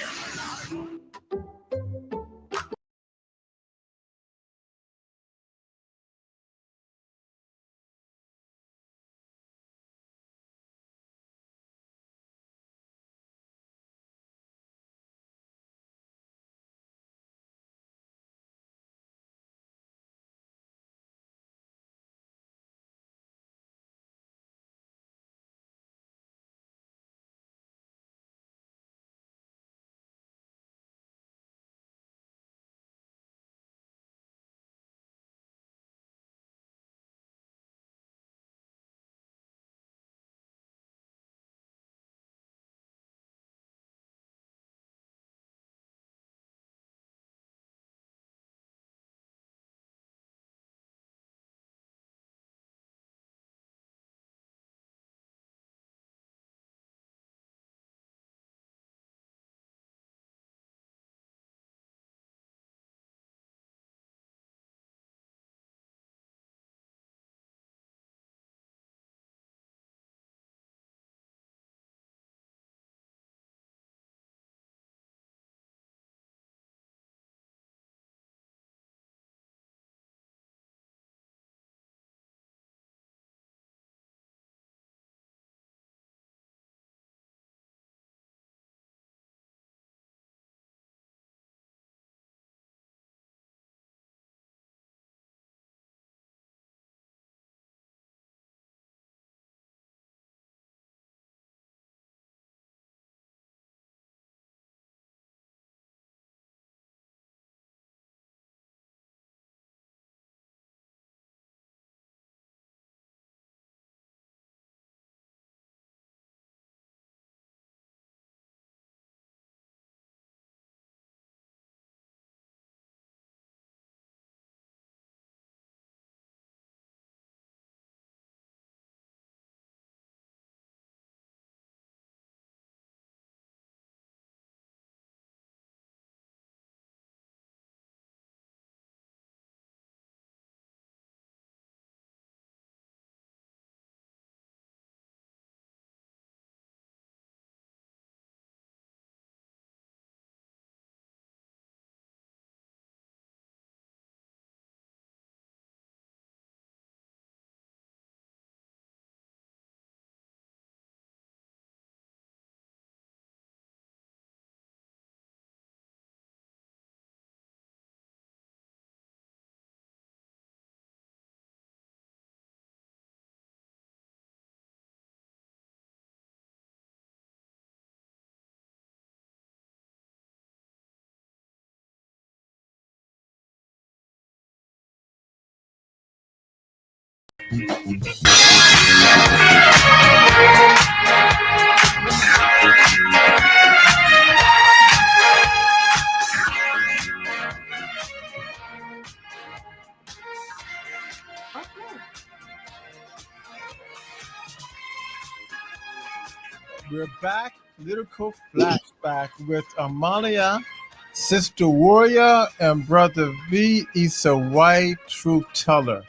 We're back, political flashback with Amalia, Sister Warrior, and Brother V. Issa White, Truth Teller.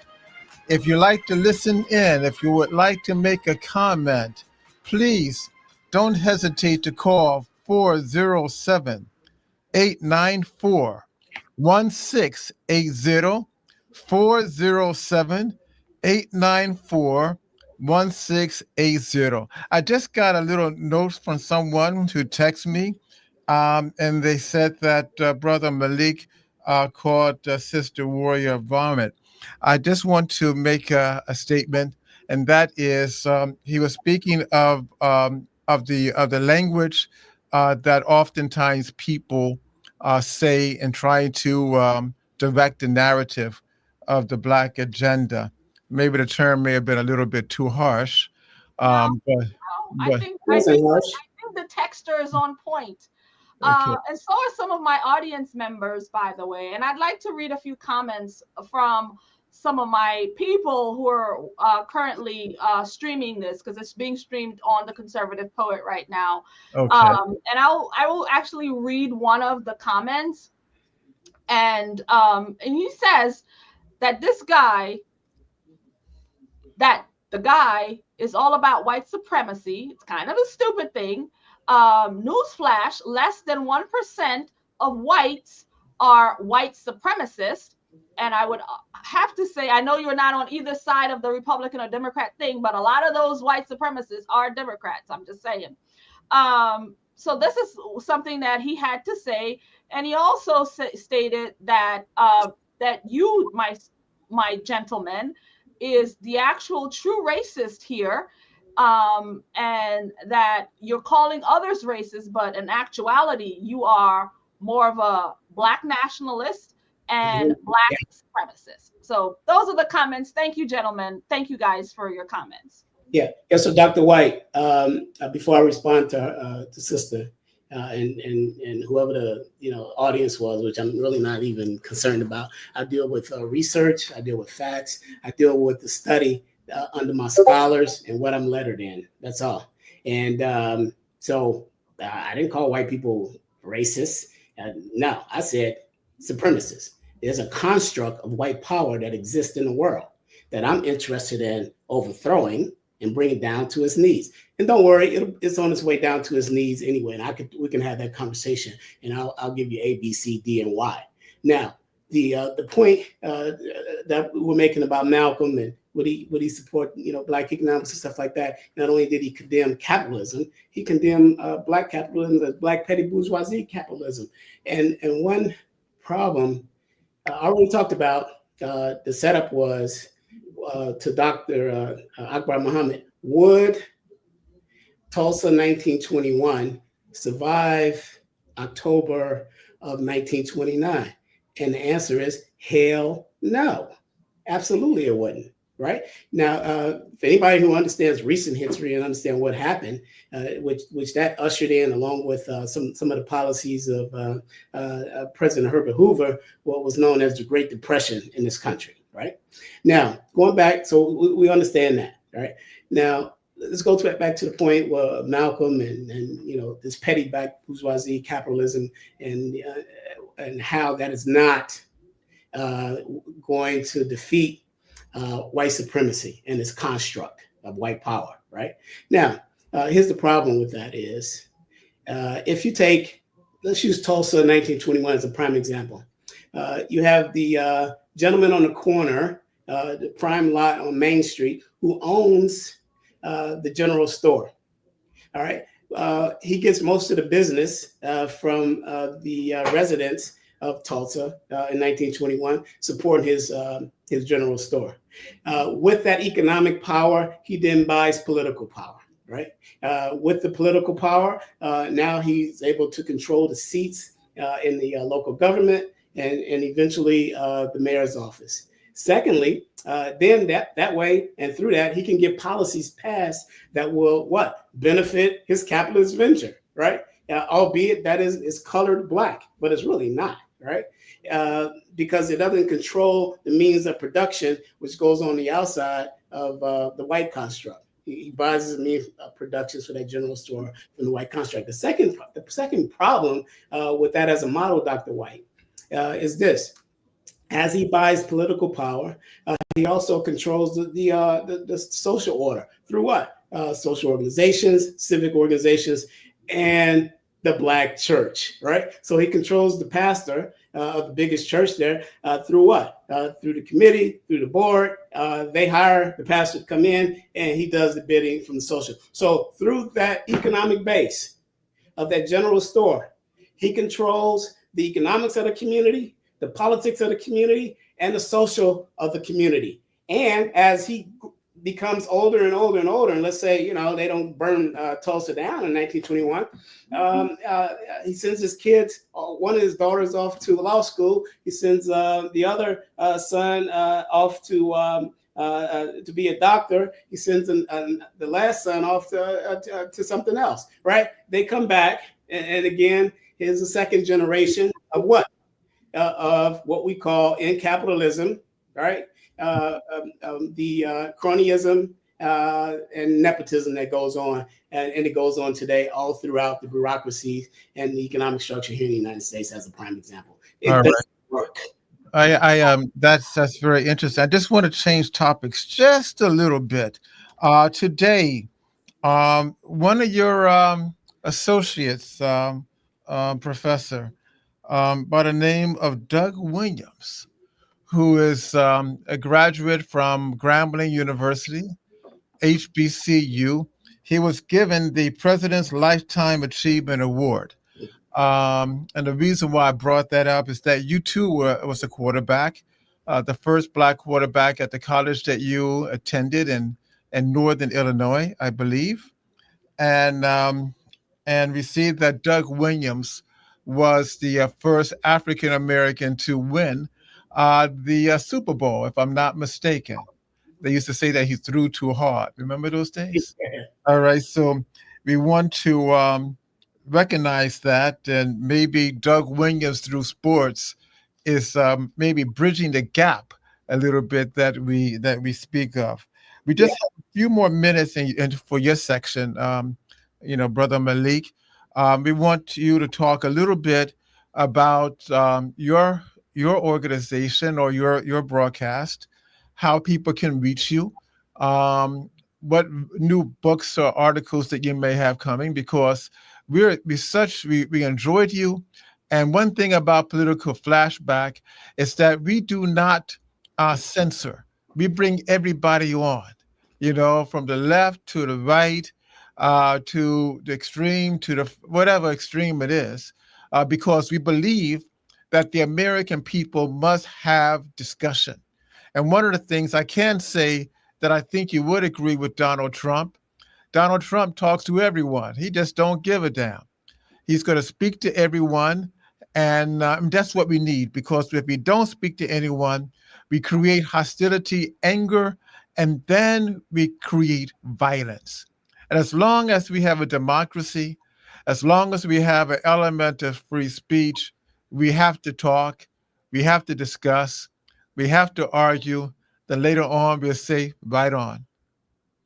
If you like to listen in, if you would like to make a comment, please don't hesitate to call 407 894 1680, 407 894 1680. I just got a little note from someone who texted me, and they said that Brother Malik called Sister Warrior vomit. I just want to make a statement, and that is he was speaking of the language that oftentimes people say and try to direct the narrative of the Black agenda. Maybe the term may have been a little bit too harsh, No, but I but think Wasn't harsh. the texture is on point. okay, And so are some of my audience members, by the way. And I'd like to read a few comments from some of my people who are currently streaming this, because it's being streamed on the Conservative Poet right now. okay, And I will actually read one of the comments, and he says that the guy is all about white supremacy. It's kind of a stupid thing. Newsflash: less than 1% of whites are white supremacists. And I would have to say, I know you're not on either side of the Republican or Democrat thing, but a lot of those white supremacists are Democrats. I'm just saying. So this is something that he had to say. And he also stated that that you, my gentleman, is the actual true racist here, and that you're calling others racist, but in actuality, you are more of a Black nationalist and Black supremacist. So those are the comments. Thank you, gentlemen. Thank you guys for your comments. Yeah. So Dr. White, before I respond to Sister and whoever the audience was, which I'm really not even concerned about, I deal with research, I deal with facts, I deal with the study under my scholars and what I'm lettered in. That's all. And so I didn't call white people racist. No, I said supremacists. There's a construct of white power that exists in the world that I'm interested in overthrowing and bring it down to its knees. And don't worry, it's on its way down to its knees anyway. And we can have that conversation, and I'll give you A, B, C, D, and Y. Now, the point that we're making about Malcolm and would he support Black economics and stuff like that? Not only did he condemn capitalism, he condemned Black capitalism as Black petty bourgeoisie capitalism. And one problem I already talked about, the setup was to Dr. Akbar Muhammad. Would Tulsa 1921 survive October of 1929? And the answer is hell no. Absolutely it wouldn't. Right now, for anybody who understands recent history and understand what happened, which that ushered in, along with some of the policies of President Herbert Hoover, what was known as the Great Depression in this country. Right now, going back, so we understand that. Right now, let's go back to the point where Malcolm and this petty Black bourgeoisie capitalism and how that is not going to defeat white supremacy and its construct of white power. Right now, here's the problem with that is if you take, let's use Tulsa 1921 as a prime example. You have the gentleman on the corner, the prime lot on Main Street, who owns the general store. All right. He gets most of the business from the residents of Tulsa in 1921, supporting his general store. With that economic power, he then buys political power. Right. With the political power, now he's able to control the seats in the local government and eventually the mayor's office. Secondly, then that way and through that, he can get policies passed that will benefit his capitalist venture, right? Albeit that is colored black, but it's really not, right? Because it doesn't control the means of production, which goes on the outside of the white construct. He buys his means productions for that general store from the white construct. The second problem with that as a model, Dr. White, is this. As he buys political power, he also controls the social order through what? Social organizations, civic organizations, and the black church, right? So he controls the pastor of the biggest church there through what? Through the committee, through the board. They hire the pastor to come in, and he does the bidding from the social. So through that economic base of that general store, he controls the economics of the community, the politics of the community, and the social of the community. And as he becomes older and older and older, and let's say, they don't burn Tulsa down in 1921, he sends his kids, one of his daughters off to law school. He sends the other son off to be a doctor. He sends the last son off to something else, right? They come back, and again, here's the second generation of what? Of what we call in capitalism, right? The cronyism and nepotism that goes on, and it goes on today all throughout the bureaucracy and the economic structure here in the United States, as a prime example. It All doesn't right. work. That's very interesting. I just want to change topics just a little bit. Today, one of your associates, professor, by the name of Doug Williams, who is a graduate from Grambling University, HBCU. He was given the President's Lifetime Achievement Award. And the reason why I brought that up is that you too was a quarterback, the first Black quarterback at the college that you attended in Northern Illinois, I believe. And we see that Doug Williams was the first African American to win the Super Bowl, if I'm not mistaken. They used to say that he threw too hard. Remember those days? All right. So we want to recognize that, and maybe Doug Williams through sports is maybe bridging the gap a little bit that we speak of. We just have a few more minutes for your section, Brother Malik. We want you to talk a little bit about your organization or your broadcast, how people can reach you, what new books or articles that you may have coming, because we enjoyed you. And one thing about Political Flashback is that we do not censor. We bring everybody on, from the left to the right, to the extreme, to the whatever extreme it is, because we believe that the American people must have discussion. And one of the things I can say that I think you would agree with Donald Trump talks to everyone. He just don't give a damn. He's going to speak to everyone. And that's what we need, because if we don't speak to anyone, we create hostility, anger, and then we create violence. And as long as we have a democracy, as long as we have an element of free speech, we have to talk, we have to discuss, we have to argue. Then later on, we'll say, right on.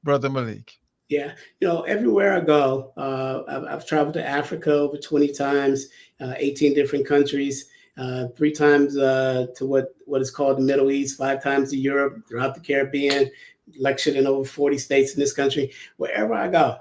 Brother Malik. Yeah, everywhere I go, I've traveled to Africa over 20 times, 18 different countries, 3 times to what is called the Middle East, 5 times to Europe, throughout the Caribbean, lectured in over 40 states in this country. Wherever I go,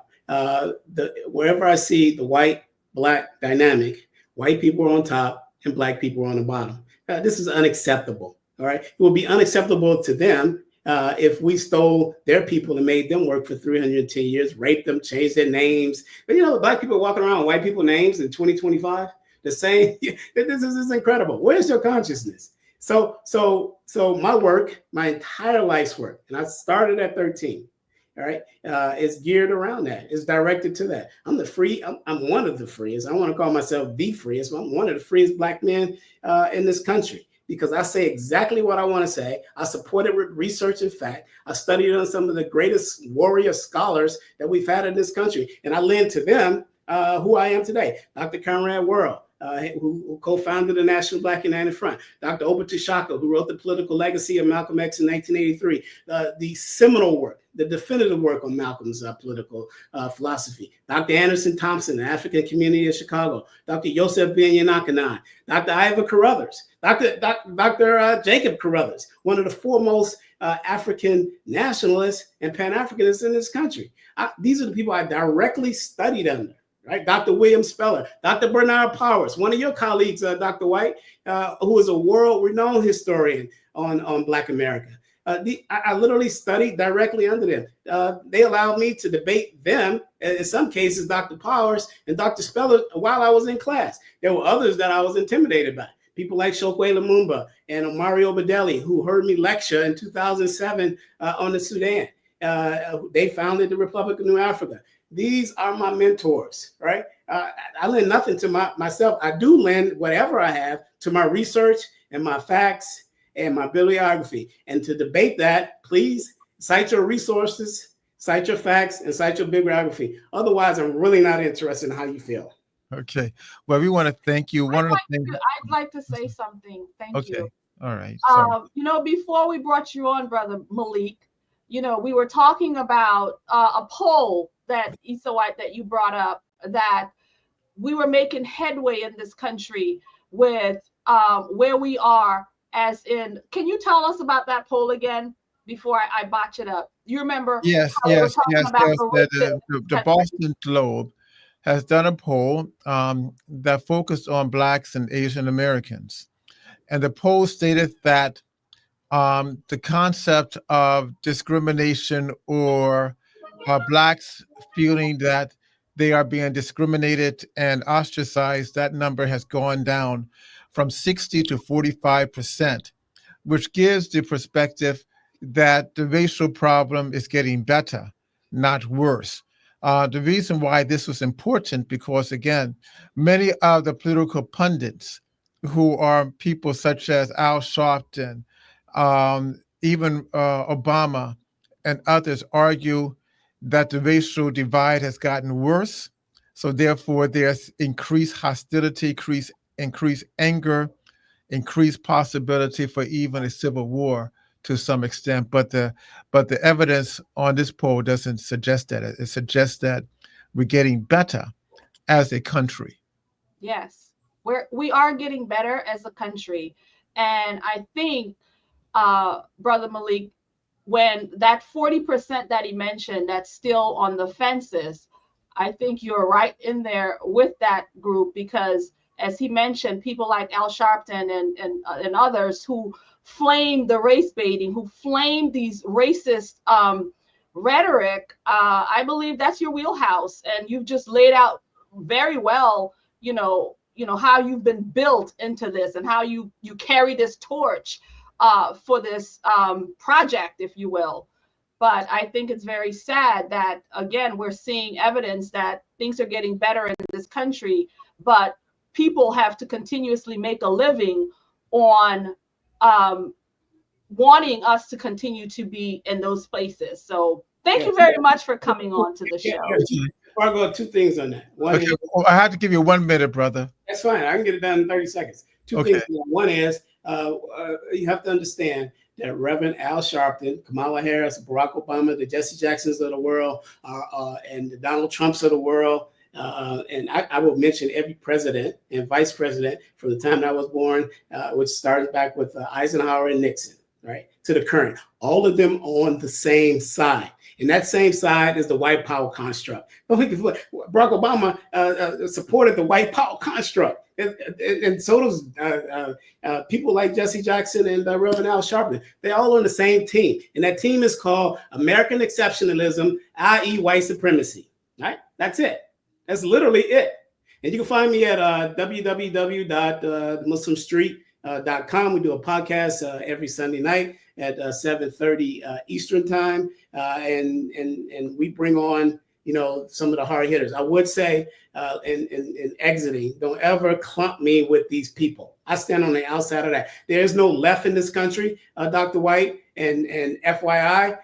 wherever I see the white-black dynamic, white people are on top and black people are on the bottom. This is unacceptable, all right? It will be unacceptable to them if we stole their people and made them work for 310 years, raped them, changed their names. But black people walking around with white people names in 2025, the same. This is incredible. Where's your consciousness? So my work, my entire life's work, and I started at 13. All right, is geared around that. It's directed to that. I'm one of the freest. I want to call myself the freest. I'm one of the freest black men in this country, because I say exactly what I want to say. I support it with research and fact. I studied on some of the greatest warrior scholars that we've had in this country, and I lend to them who I am today. Dr. Conrad Worrell, who co-founded the National Black United Front. Dr. Obatu Shaka, who wrote The Political Legacy of Malcolm X in 1983. The seminal work, the definitive work on Malcolm's political philosophy. Dr. Anderson Thompson, the African Community of Chicago. Dr. Yosef Ben-Yanakanan. Dr. Ivor Carruthers. Dr. Jacob Carruthers, one of the foremost African nationalists and Pan-Africanists in this country. These are the people I directly studied under. Right, Dr. William Speller, Dr. Bernard Powers, one of your colleagues, Dr. White, who is a world-renowned historian on Black America. I literally studied directly under them. They allowed me to debate them, in some cases, Dr. Powers and Dr. Speller, while I was in class. There were others that I was intimidated by. People like Chokwe Lumumba and Mario Badeli, who heard me lecture in 2007 on the Sudan. They founded the Republic of New Africa. These are my mentors, right? I lend nothing to myself. I do lend whatever I have to my research and my facts and my bibliography. And to debate that, please cite your resources, cite your facts, and cite your bibliography. Otherwise, I'm really not interested in how you feel. Okay. Well, we want to thank you. I'd like to say something. Thank you. All right. Before we brought you on, Brother Malik, we were talking about a poll that Issa White that you brought up, that we were making headway in this country with where we are as in. Can you tell us about that poll again before I botch it up? You remember? Yes. The Boston Globe has done a poll that focused on Blacks and Asian Americans. And the poll stated that the concept of discrimination or Blacks feeling that they are being discriminated and ostracized, that number has gone down from 60 to 45%, which gives the perspective that the racial problem is getting better, not worse. The reason why this was important, because again, many of the political pundits who are people such as Al Sharpton, even Obama and others argue that the racial divide has gotten worse. So therefore, there's increased hostility, increased anger, increased possibility for even a civil war to some extent. But the evidence on this poll doesn't suggest that. It suggests that we're getting better as a country. Yes, we are getting better as a country. And I think, Brother Malik, when that 40% that he mentioned that's still on the fences, I think you're right in there with that group, because as he mentioned, people like Al Sharpton and others who flamed the race baiting, who flamed these racist rhetoric, I believe that's your wheelhouse. And you've just laid out very well, how you've been built into this and how you carry this torch for this project, if you will. But I think it's very sad that, again, we're seeing evidence that things are getting better in this country, but people have to continuously make a living on wanting us to continue to be in those places. So thank you very much for coming on to the show. Before I go, two things on that. One is, I have to give you 1 minute, brother. That's fine. I can get it done in 30 seconds. Two things. One is you have to understand that Reverend Al Sharpton, Kamala Harris, Barack Obama, the Jesse Jacksons of the world, and the Donald Trumps of the world, and I will mention every president and vice president from the time I was born, which started back with Eisenhower and Nixon, right, to the current. All of them on the same side. And that same side is the white power construct. Barack Obama supported the white power construct. And so does people like Jesse Jackson and Reverend Al Sharpton. They're all on the same team. And that team is called American Exceptionalism, i.e. white supremacy. Right? That's it. That's literally it. And you can find me at www.muslimstreet.com. We do a podcast every Sunday night at 7:30 Eastern time. And we bring on some of the hard hitters. I would say in exiting, don't ever clump me with these people. I stand on the outside of that. There's no left in this country, Dr. White, and FYI,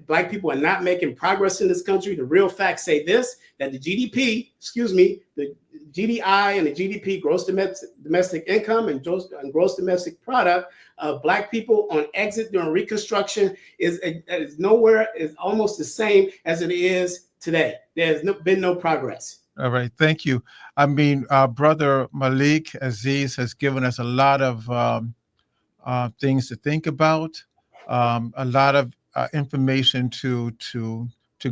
Black people are not making progress in this country. The real facts say this, that the GDP, the GDI and the GDP, gross domestic income and gross domestic product of Black people on exit during Reconstruction is nowhere, is almost the same as it is today. There's been no progress. All right, thank you. I mean, Brother Malik Aziz has given us a lot of things to think about, a lot of information to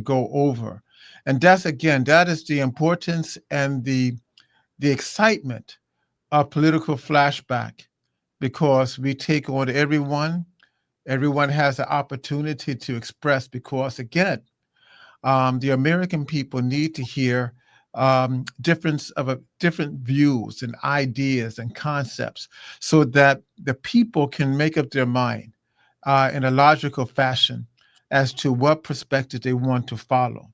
go over, and that is the importance and the excitement of political flashback, because we take on everyone. Everyone has the opportunity to express, because again, the American people need to hear different views and ideas and concepts, so that the people can make up their mind in a logical fashion as to what perspective they want to follow.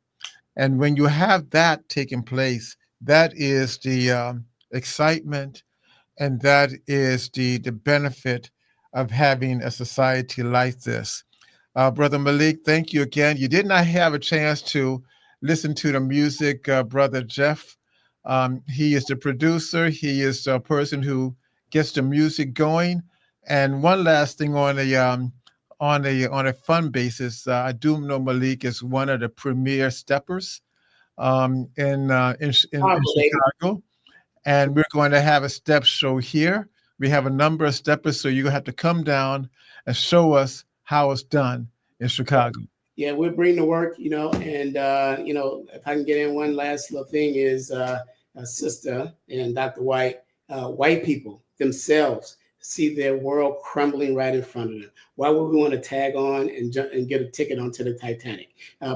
And when you have that taking place, that is the excitement, and that is the benefit of having a society like this. Brother Malik, thank you again. You did not have a chance to listen to the music, Brother Jeff. He is the producer. He is the person who gets the music going. And one last thing on a fun basis, I do know Malik is one of the premier steppers in Chicago, and we're going to have a step show here. We have a number of steppers, so you have to come down and show us how it's done in Chicago. Yeah, we're bringing the work, and if I can get in one last little thing is Sister and Dr. White, white people themselves see their world crumbling right in front of them. Why would we want to tag on and get a ticket onto the Titanic?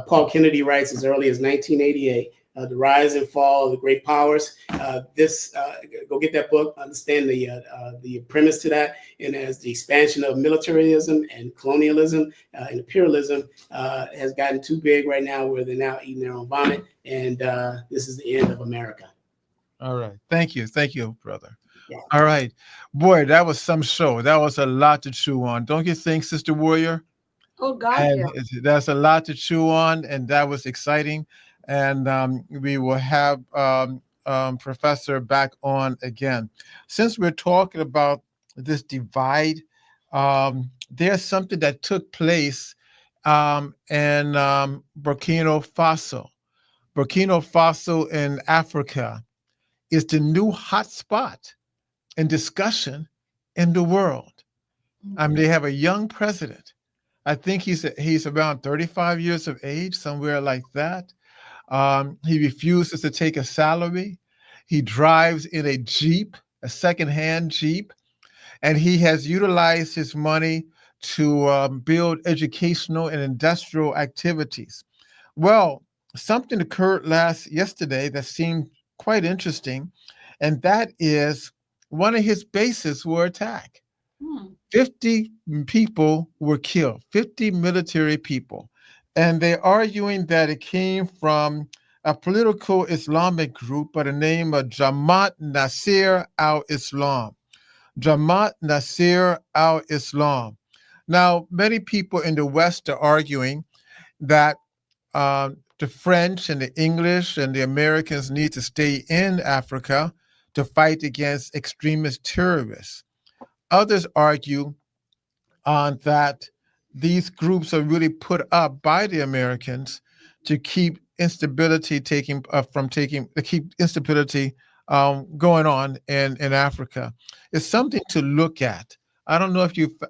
Paul Kennedy writes as early as 1988, The Rise and Fall of the Great Powers. Go get that book, understand the premise to that, and as the expansion of militarism and colonialism and imperialism has gotten too big right now, where they're now eating their own vomit, and this is the end of America. All right. Thank you, brother. Yeah. All right. Boy, that was some show. That was a lot to chew on. Don't you think, Sister Warrior? Oh, God, yeah. That's a lot to chew on, and that was exciting. And we will have Professor back on again. Since we're talking about this divide, there's something that took place in Burkina Faso. Burkina Faso in Africa is the new hotspot in discussion in the world. I mean, they have a young president. I think he's around 35 years of age, somewhere like that. He refuses to take a salary. He drives in a Jeep, a secondhand Jeep, and he has utilized his money to build educational and industrial activities. Well, something occurred yesterday that seemed quite interesting, and that is one of his bases were attacked. 50 people were killed, 50 military people. And they're arguing that it came from a political Islamic group by the name of Jamaat Nasir al-Islam. Jamaat Nasir al-Islam. Now, many people in the West are arguing that the French and the English and the Americans need to stay in Africa to fight against extremist terrorists. Others argue that these groups are really put up by the Americans to keep instability going on in Africa. It's something to look at. I don't know if you've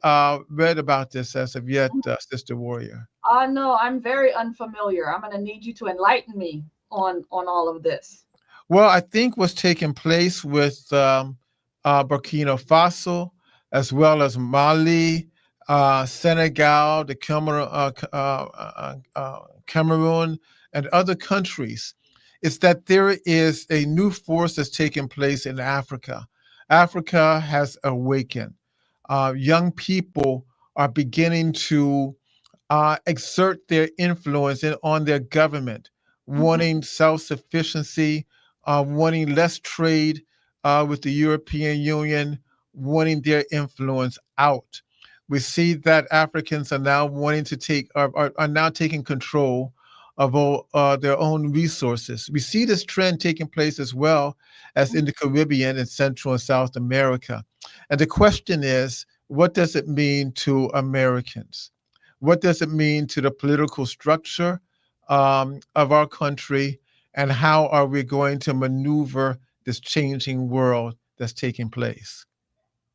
read about this as of yet, Sister Warrior. No, I'm very unfamiliar. I'm going to need you to enlighten me on all of this. Well, I think what's taking place with Burkina Faso, as well as Mali, Senegal, the Cameroon, and other countries, is that there is a new force that's taking place in Africa. Africa has awakened. Young people are beginning to exert their influence on their government, wanting self-sufficiency, wanting less trade with the European Union, wanting their influence out. We see that Africans are now wanting to are now taking control of all their own resources. We see this trend taking place as well as in the Caribbean and Central and South America. And the question is, what does it mean to Americans? What does it mean to the political structure of our country? And how are we going to maneuver this changing world that's taking place?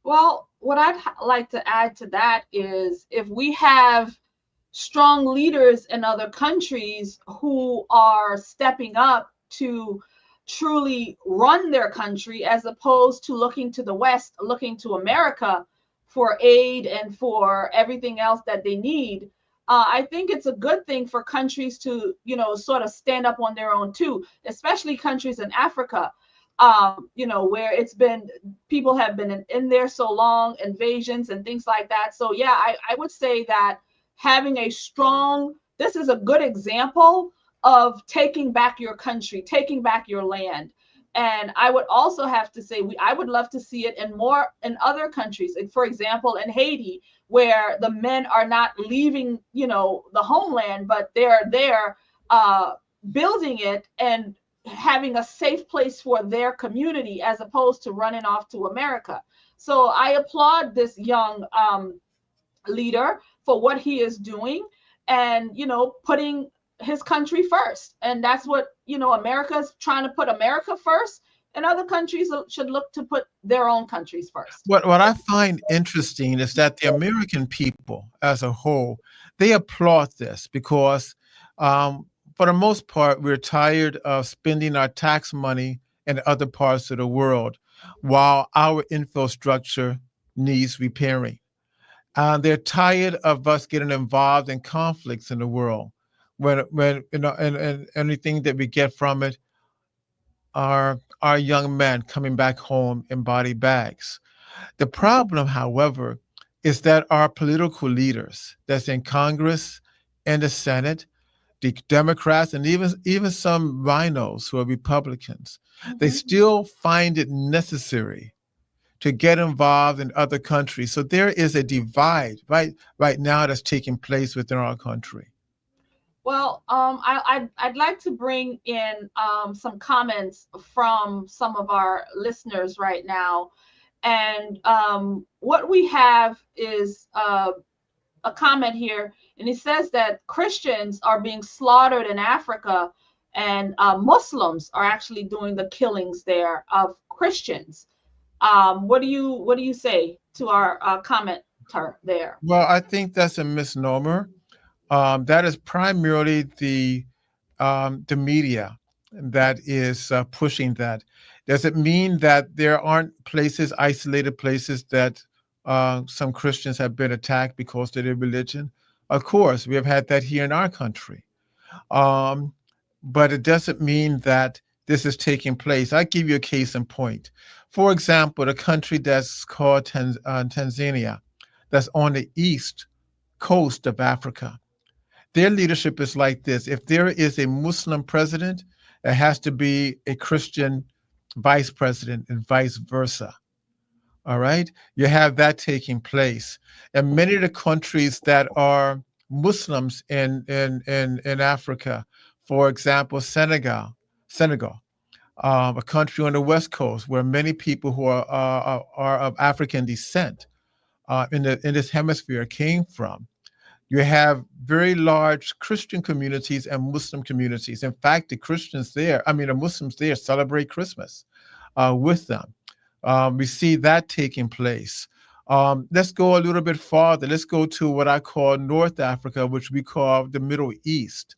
Well, what I'd like to add to that is if we have strong leaders in other countries who are stepping up to truly run their country as opposed to looking to the West, looking to America for aid and for everything else that they need. I think it's a good thing for countries to, sort of stand up on their own too, especially countries in Africa, where people have been in there so long, invasions and things like that. So yeah, I would say that having this is a good example of taking back your country, taking back your land. And I would also have to say, I would love to see it in other countries. For example, in Haiti, where the men are not leaving, the homeland, but they're there building it and having a safe place for their community as opposed to running off to America. So I applaud this young leader for what he is doing and, putting his country first. And that's what, America's trying to put America first, and other countries should look to put their own countries first. What I find interesting is that the American people as a whole, they applaud this because for the most part, we're tired of spending our tax money in other parts of the world while our infrastructure needs repairing. They're tired of us getting involved in conflicts in the world when and anything that we get from it are our young men coming back home in body bags. The problem, however, is that our political leaders that's in Congress and the Senate, the Democrats, and even some rhinos who are Republicans, they still find it necessary to get involved in other countries. So there is a divide right now that's taking place within our country. Well, I'd like to bring in some comments from some of our listeners right now. And what we have is a comment here, and it says that Christians are being slaughtered in Africa, and Muslims are actually doing the killings there of Christians. What do you say to our commenter there? Well, I think that's a misnomer. That is primarily the media that is pushing that. Does it mean that there aren't isolated places that some Christians have been attacked because of their religion? Of course, we have had that here in our country. But it doesn't mean that this is taking place. I'll give you a case in point. For example, the country that's called Tanzania, that's on the east coast of Africa. Their leadership is like this. If there is a Muslim president, there has to be a Christian vice president and vice versa. All right? You have that taking place. And many of the countries that are Muslims in Africa, for example, Senegal, a country on the West Coast where many people who are of African descent in this hemisphere came from. You have very large Christian communities and Muslim communities. In fact, the Muslims there celebrate Christmas with them. We see that taking place. Let's go a little bit farther. Let's go to what I call North Africa, which we call the Middle East,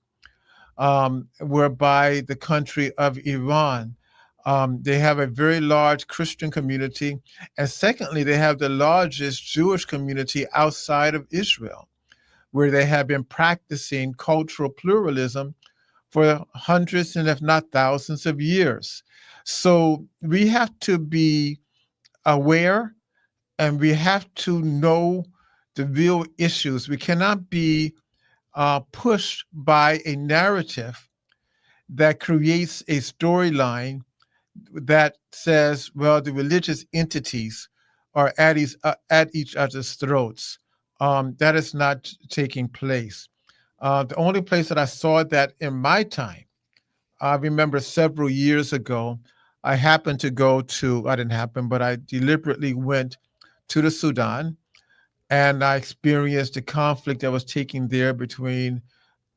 whereby the country of Iran, they have a very large Christian community. And secondly, they have the largest Jewish community outside of Israel, where they have been practicing cultural pluralism for hundreds and if not thousands of years. So we have to be aware and we have to know the real issues. We cannot be pushed by a narrative that creates a storyline that says, well, the religious entities are at each other's throats. That is not taking place. The only place that I saw that in my time, I remember several years ago, I happened to go to, I didn't happen, but I deliberately went to the Sudan, and I experienced the conflict that was taking there between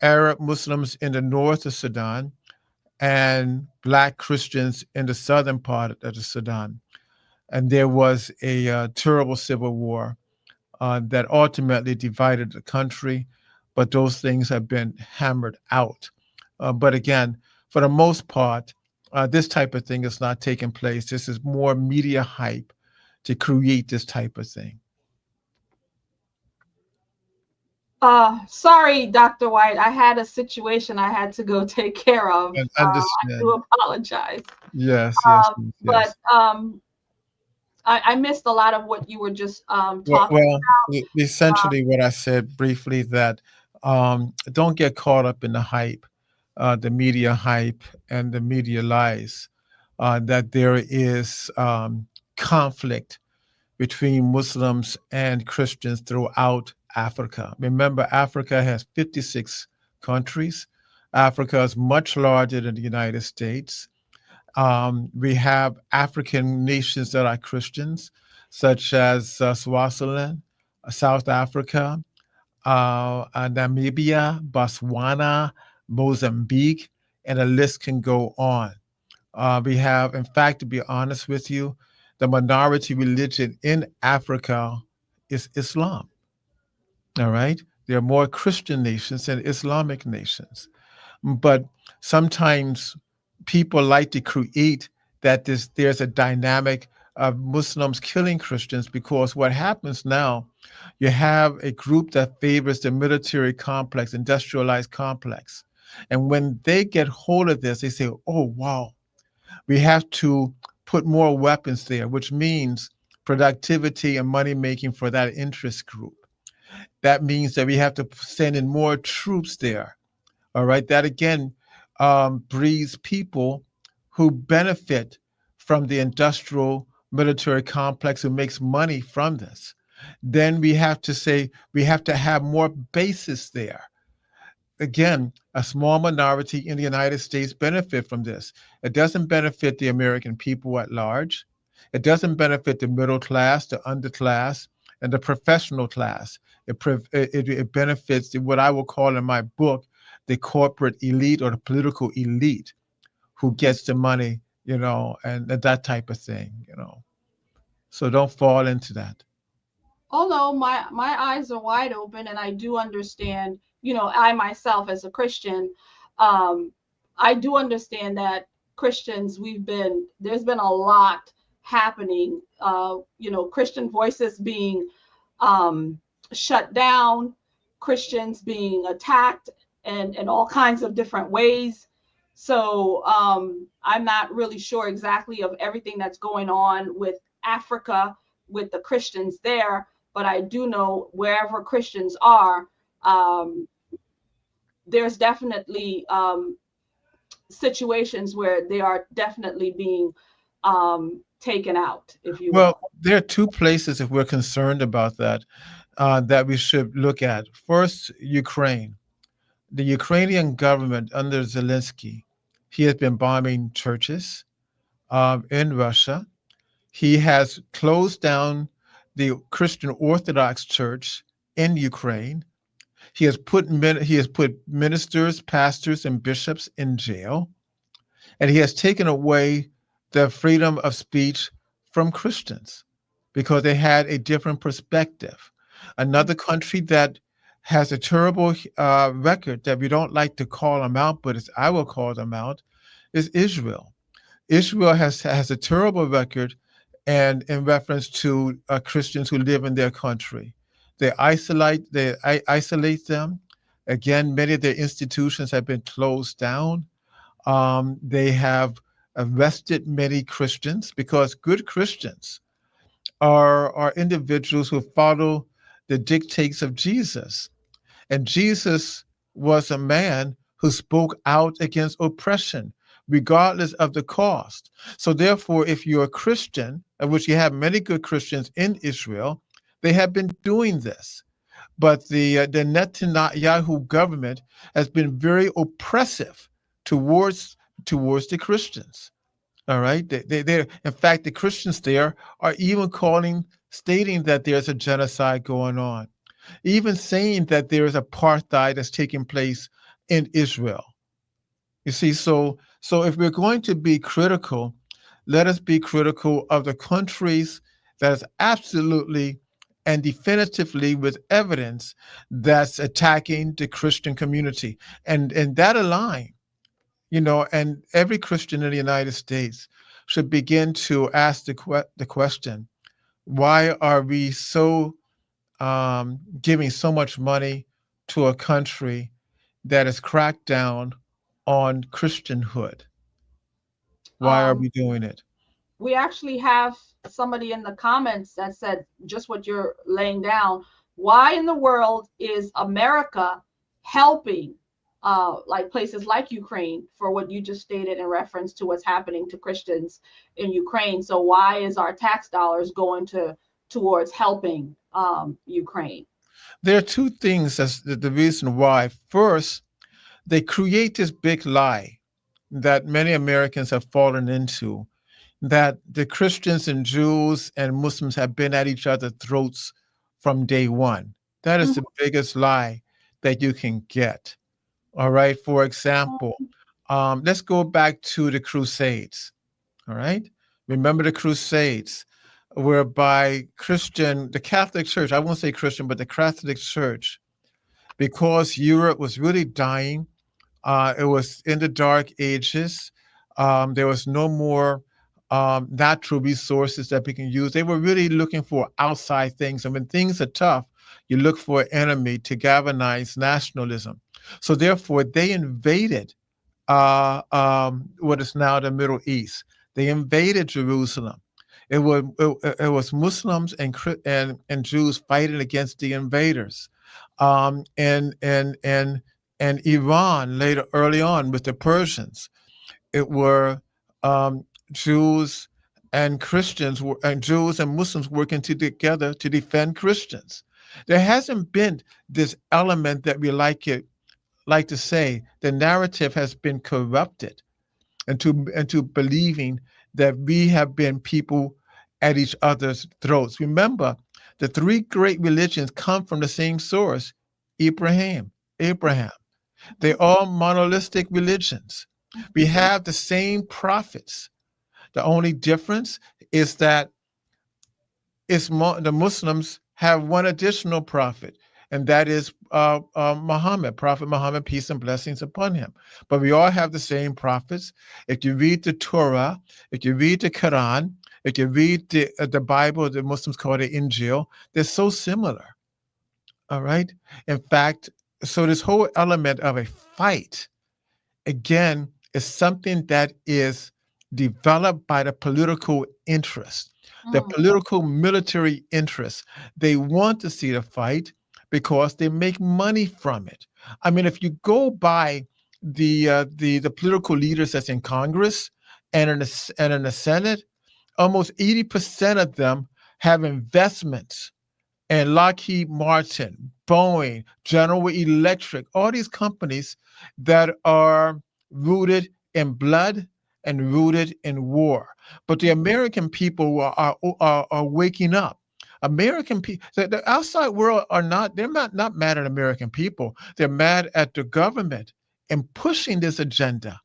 Arab Muslims in the north of Sudan and Black Christians in the southern part of the Sudan. And there was a terrible civil war that ultimately divided the country, but those things have been hammered out. But again, for the most part, this type of thing is not taking place. This is more media hype to create this type of thing. Sorry, Dr. White. I had a situation I had to go take care of. And I understand. do apologize. Yes, yes, yes, But yes. I missed a lot of what you were just talking Well, about. essentially what I said briefly that don't get caught up in the hype, the media hype and the media lies, that there is conflict between Muslims and Christians throughout Africa. Remember, Africa has 56 countries. Africa is much larger than the United States. We have African nations that are Christians, such as Swaziland, South Africa, Namibia, Botswana, Mozambique, and the list can go on. We have, in fact, to be honest with you, the minority religion in Africa is Islam. All right. There are more Christian nations than Islamic nations. But sometimes people like to create that there's a dynamic of Muslims killing Christians because what happens now, you have a group that favors the military complex, industrialized complex. And when they get hold of this, they say, oh, wow, we have to put more weapons there, which means productivity and money making for that interest group. That means that we have to send in more troops there. All right. That again breeds people who benefit from the industrial military complex who makes money from this. Then we have to say we have to have more bases there. Again, a small minority in the United States benefit from this. It doesn't benefit the American people at large. It doesn't benefit the middle class, the underclass, and the professional class. It benefits what I will call in my book the corporate elite or the political elite who gets the money, and that type of thing. So don't fall into that. Although my eyes are wide open and I do understand, I myself as a Christian, I do understand that Christians, there's been a lot happening, Christian voices being shut down, Christians being attacked in all kinds of different ways. So I'm not really sure exactly of everything that's going on with Africa, with the Christians there, but I do know wherever Christians are, there's definitely situations where they are definitely being taken out, if you will. Well, there are two places, if we're concerned about that, that we should look at. First, Ukraine. The Ukrainian government under Zelensky, he has been bombing churches in Russia. He has closed down the Christian Orthodox Church in Ukraine. He has put ministers, pastors, and bishops in jail, and he has taken away the freedom of speech from Christians because they had a different perspective. Another country that has a terrible record that we don't like to call them out, but I will call them out, is Israel. Israel has a terrible record, and in reference to Christians who live in their country, they isolate them. Again, many of their institutions have been closed down. They have arrested many Christians because good Christians are individuals who follow the dictates of Jesus. And Jesus was a man who spoke out against oppression, regardless of the cost. So therefore, if you're a Christian, of which you have many good Christians in Israel, they have been doing this. But the Netanyahu government has been very oppressive towards the Christians. All right, in fact, the Christians there are even stating that there's a genocide going on, even saying that there is apartheid that's taking place in Israel. You see, so if we're going to be critical, let us be critical of the countries that is absolutely and definitively with evidence that's attacking the Christian community. And that align, and every Christian in the United States should begin to ask the question, why are we so giving so much money to a country that has cracked down on Christianhood? Why are we doing it? We actually have somebody in the comments that said just what you're laying down. Why in the world is America helping like places like Ukraine for what you just stated in reference to what's happening to Christians in Ukraine? So why is our tax dollars going towards helping Ukraine? There are two things that's the reason why. First, they create this big lie that many Americans have fallen into, that the Christians and Jews and Muslims have been at each other's throats from day one. That is the biggest lie that you can get. All right. For example, let's go back to the Crusades. All right. Remember the Crusades, whereby the Catholic Church, I won't say Christian, but the Catholic Church, because Europe was really dying. It was in the Dark Ages. There was no more natural resources that we can use. They were really looking for outside things. And when things are tough, you look for an enemy to galvanize nationalism. So therefore, they invaded what is now the Middle East. They invaded Jerusalem. It was Muslims and Jews fighting against the invaders. And Iran early on with the Persians. It were Jews and Christians and Jews and Muslims working together to defend Christians. There hasn't been this element that we like to say the narrative has been corrupted into believing that we have been people at each other's throats. Remember, the three great religions come from the same source, Abraham. They're all monolithic religions. We have the same prophets. The only difference is that the Muslims have one additional prophet, and that is Muhammad, Prophet Muhammad, peace and blessings upon him. But we all have the same prophets. If you read the Torah, if you read the Quran, if you read the Bible, the Muslims call it Injil, they're so similar. All right? In fact, so this whole element of a fight, again, is something that is developed by the political interest, the political military interest. They want to see the fight because they make money from it. I mean, if you go by the political leaders that's in Congress and in the Senate, almost 80% of them have investments in Lockheed Martin, Boeing, General Electric, all these companies that are rooted in blood and rooted in war. But the American people are waking up. American people, the outside world they're not mad at American people. They're mad at the government and pushing this agenda.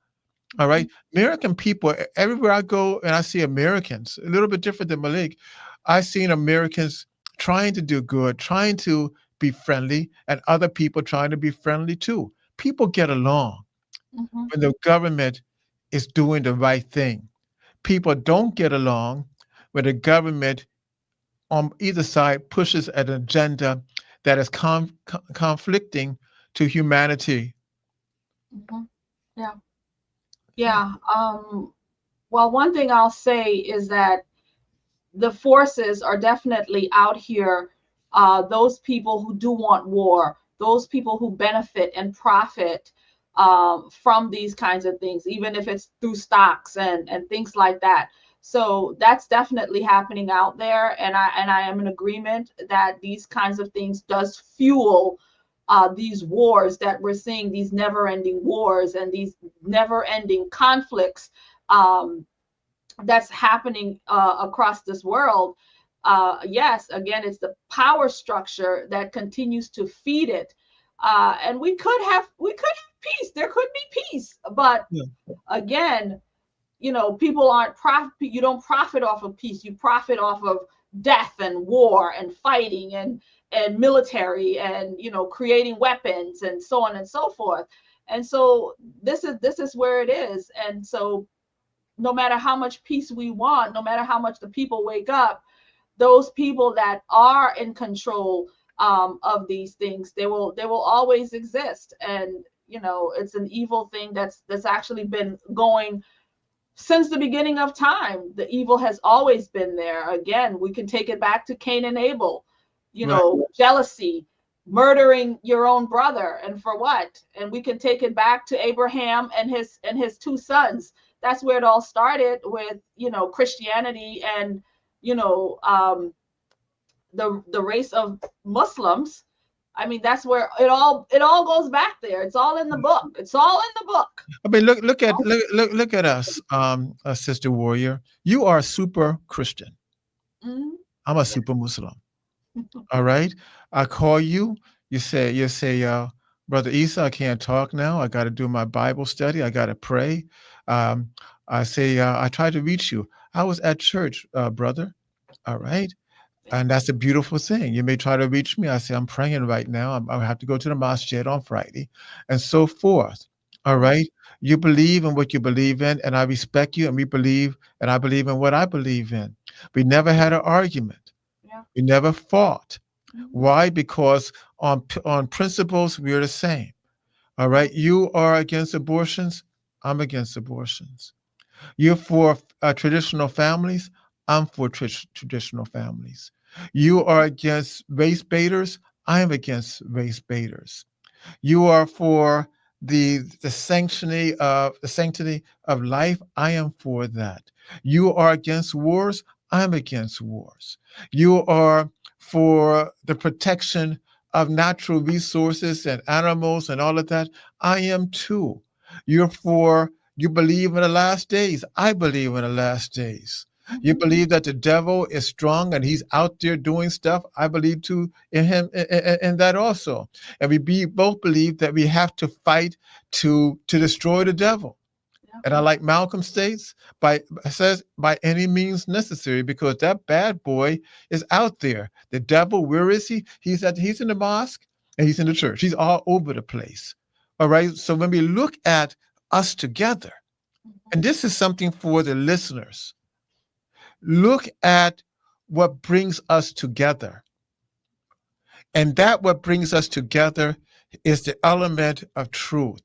All right. American people, everywhere I go and I see Americans, a little bit different than Malik, I've seen Americans trying to do good, trying to be friendly, and other people trying to be friendly too. People get along when the government is doing the right thing. People don't get along when the government on either side pushes an agenda that is conflicting to humanity. Yeah. Well, one thing I'll say is that the forces are definitely out here. Those people who do want war, those people who benefit and profit from these kinds of things, even if it's through stocks and things like that. So that's definitely happening out there, and I am in agreement that these kinds of things does fuel these wars that we're seeing, these never-ending wars and these never-ending conflicts that's happening across this world. Yes, again, it's the power structure that continues to feed it. And we could have peace. There could be peace, but again, people aren't profit. You don't profit off of peace. You profit off of death and war and fighting and military and creating weapons and so on and so forth. And so this is where it is. And so no matter how much peace we want, no matter how much the people wake up, those people that are in control of these things, they will always exist. And it's an evil thing that's actually been going since the beginning of time. The evil has always been there. Again, we can take it back to Cain and Abel, jealousy, murdering your own brother, and for what? And we can take it back to Abraham and his two sons. That's where it all started with, Christianity and, the race of Muslims. I mean, that's where it all goes back there. It's all in the book. It's all in the book. I mean, look at us, Sister Warrior. You are super Christian. Mm-hmm. I'm a super Muslim. All right. I call you. You say, Brother Isa, I can't talk now. I got to do my Bible study. I got to pray. I say, I try to reach you. I was at church, brother. All right. And that's a beautiful thing. You may try to reach me. I say, I'm praying right now. I have to go to the masjid on Friday and so forth. All right. You believe in what you believe in, and I respect you, and I believe in what I believe in. We never had an argument. Yeah. We never fought. Mm-hmm. Why? Because on principles, we're the same. All right. You are against abortions. I'm against abortions. You're for traditional families. I'm for traditional families. You are against race baiters. I am against race baiters. You are for the sanctity of life. I am for that. You are against wars. I'm against wars. You are for the protection of natural resources and animals and all of that. I am too. You believe in the last days. I believe in the last days. You believe that the devil is strong and he's out there doing stuff. I believe too in him in that also. And we both believe that we have to fight to destroy the devil. Yeah. And I like Malcolm says by any means necessary, because that bad boy is out there. The devil, where is he? He's in the mosque and he's in the church. He's all over the place. All right. So when we look at us together, and this is something for the listeners, look at what brings us together. And that what brings us together is the element of truth.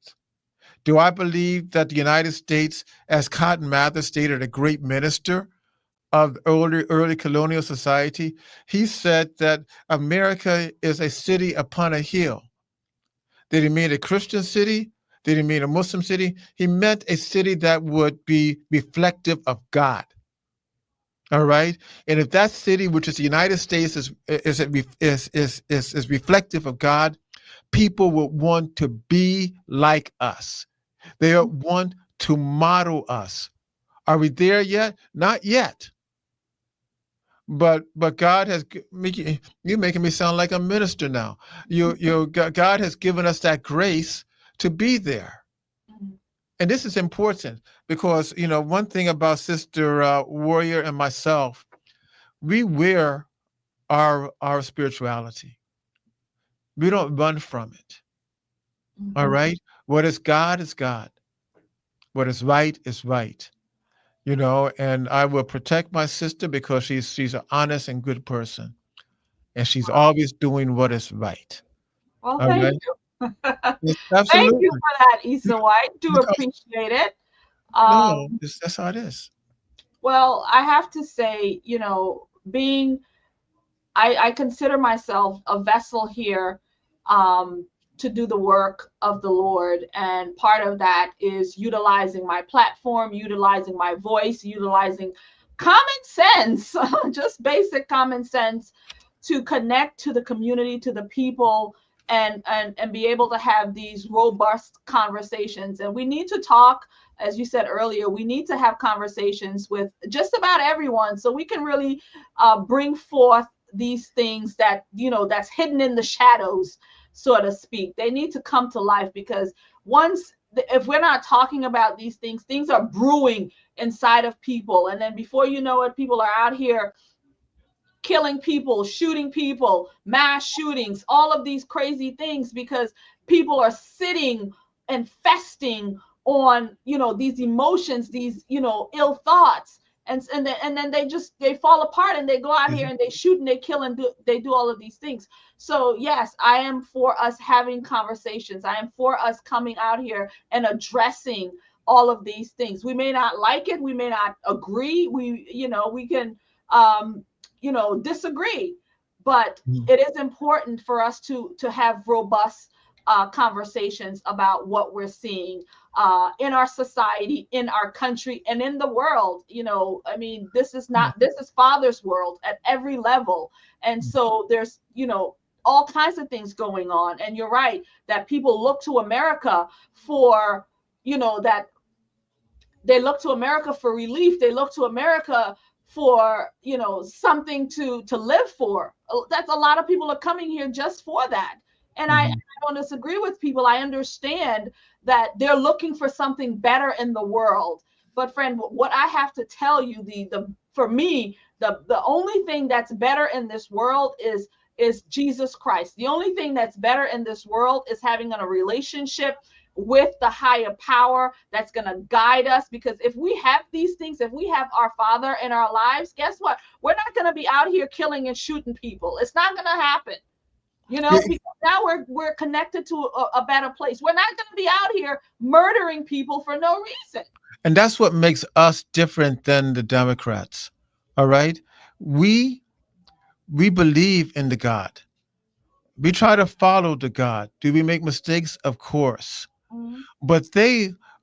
Do I believe that the United States, as Cotton Mather stated, a great minister of early colonial society, he said that America is a city upon a hill. Did he mean a Christian city? Did he mean a Muslim city? He meant a city that would be reflective of God. All right. And if that city, which is the United States, is reflective of God, people will want to be like us. They want to model us. Are we there yet? Not yet. But God has you're making me sound like a minister now. God has given us that grace to be there. And this is important because, one thing about Sister Warrior and myself, we wear our spirituality. We don't run from it. Mm-hmm. All right? What is God is God. What is right is right. And I will protect my sister because she's an honest and good person. And she's always doing what is right. Well, thank you. Yes, thank you for that, Isa White. Do appreciate it. No, that's how it is. Well, I have to say, I consider myself a vessel here to do the work of the Lord. And part of that is utilizing my platform, utilizing my voice, utilizing common sense, just basic common sense, to connect to the community, to the people, and be able to have these robust conversations. And we need to talk, as you said earlier, we need to have conversations with just about everyone so we can really bring forth these things that, that's hidden in the shadows, so to speak. They need to come to life, because if we're not talking about these things are brewing inside of people. And then before you know it, people are out here killing people, shooting people, mass shootings, all of these crazy things, because people are sitting and festing on, these emotions, these, ill thoughts. And then they fall apart, and they go out here and they shoot and they kill and they do all of these things. So yes, I am for us having conversations. I am for us coming out here and addressing all of these things. We may not like it, we may not agree, we can disagree, but it is important for us to have robust conversations about what we're seeing in our society, in our country, and in the world. This is Father's world at every level. And so there's, all kinds of things going on. And you're right that people look to America for, that they look to America for relief. They look to America for, something to live for. That's a lot of people are coming here just for that. And I don't disagree with people. I understand that they're looking for something better in the world. But friend, what I have to tell you, for me, the only thing that's better in this world is Jesus Christ. The only thing that's better in this world is having a relationship with the higher power that's going to guide us. Because if we have these things, if we have our Father in our lives, guess what? We're not going to be out here killing and shooting people. It's not going to happen. Because now we're connected to a better place. We're not going to be out here murdering people for no reason. And that's what makes us different than the Democrats. All right. We believe in the God. We try to follow the God. Do we make mistakes? Of course. But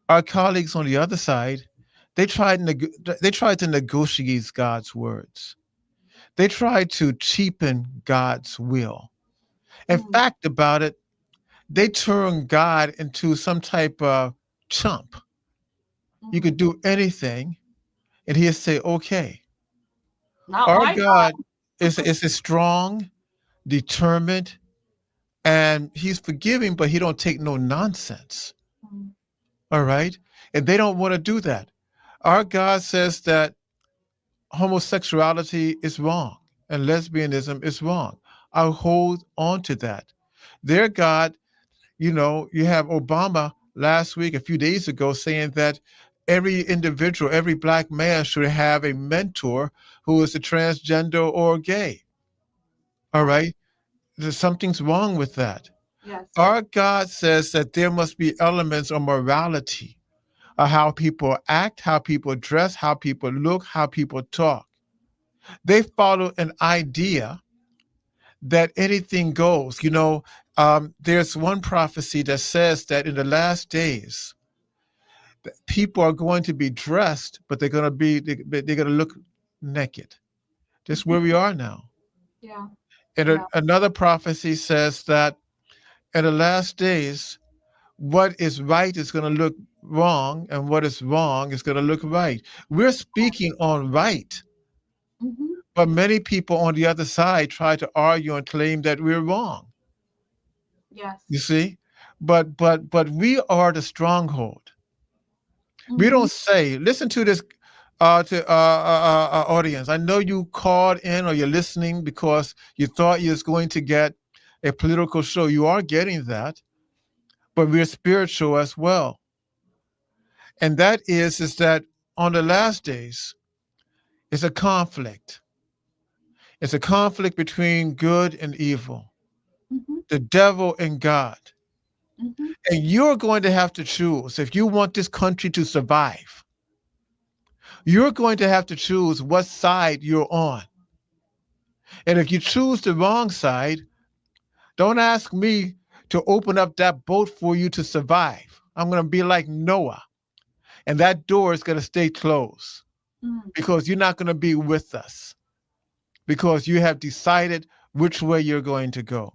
our colleagues on the other side, they tried to negotiate God's words. They tried to cheapen God's will. In fact, about it, they turned God into some type of chump. You could do anything, and he'll say, okay. Our God is strong, determined, and he's forgiving, but he don't take no nonsense. All right? And they don't want to do that. Our God says that homosexuality is wrong and lesbianism is wrong. I'll hold on to that. Their God, you have Obama last week, a few days ago, saying that every individual, every Black man should have a mentor who is a transgender or gay. All right? Something's wrong with that. Yes. Our God says that there must be elements of morality, of how people act, how people dress, how people look, how people talk. They follow an idea that anything goes. There's one prophecy that says that in the last days, people are going to be dressed, but they're going to look naked. That's where we are now. Yeah. And another prophecy says that in the last days, what is right is going to look wrong, and what is wrong is going to look right. We're speaking on right. But many people on the other side try to argue and claim that we're wrong. Yes. You see? But we are the stronghold. We don't say, listen to this audience. I know you called in or you're listening because you thought you was going to get a political show. You are getting that, but we're spiritual as well. And that is that on the last days, it's a conflict. It's a conflict between good and evil, the devil and God. And you're going to have to choose if you want this country to survive. You're going to have to choose what side you're on. And if you choose the wrong side, don't ask me to open up that boat for you to survive. I'm going to be like Noah, and that door is going to stay closed because you're not going to be with us because you have decided which way you're going to go.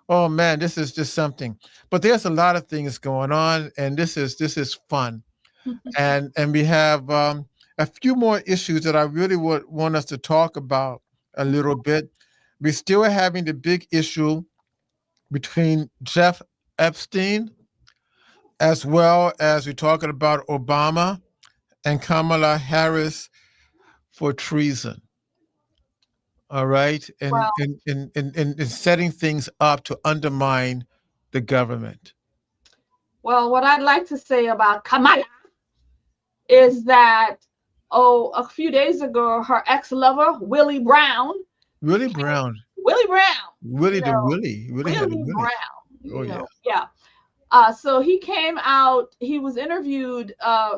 Oh man, this is just something. But there's a lot of things going on, and this is fun. And we have a few more issues that I really would want us to talk about a little bit. We're still having the big issue between Jeff Epstein, as well as we're talking about Obama and Kamala Harris for treason. All right, and Well, in setting things up to undermine the government. well, what I'd like to say about Kamala is that, a few days ago, her ex-lover, Willie Brown, Willie Brown, Willie Brown, Willie you the know, Willie, Willie had a Willie Willie. Brown, Oh you yeah. know, yeah. So he came out, he was interviewed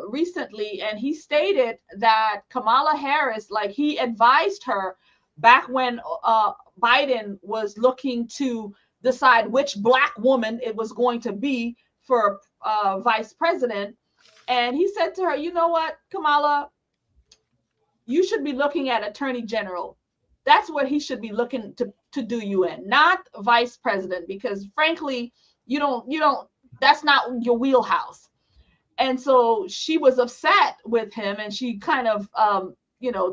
recently, and he stated that Kamala Harris, like he advised her back when Biden was looking to decide which Black woman it was going to be for vice president. And he said to her, you know what, Kamala, you should be looking at Attorney General. That's what he should be looking to do you in, not vice president, because frankly, you don't, that's not your wheelhouse. And so she was upset with him, and she kind of,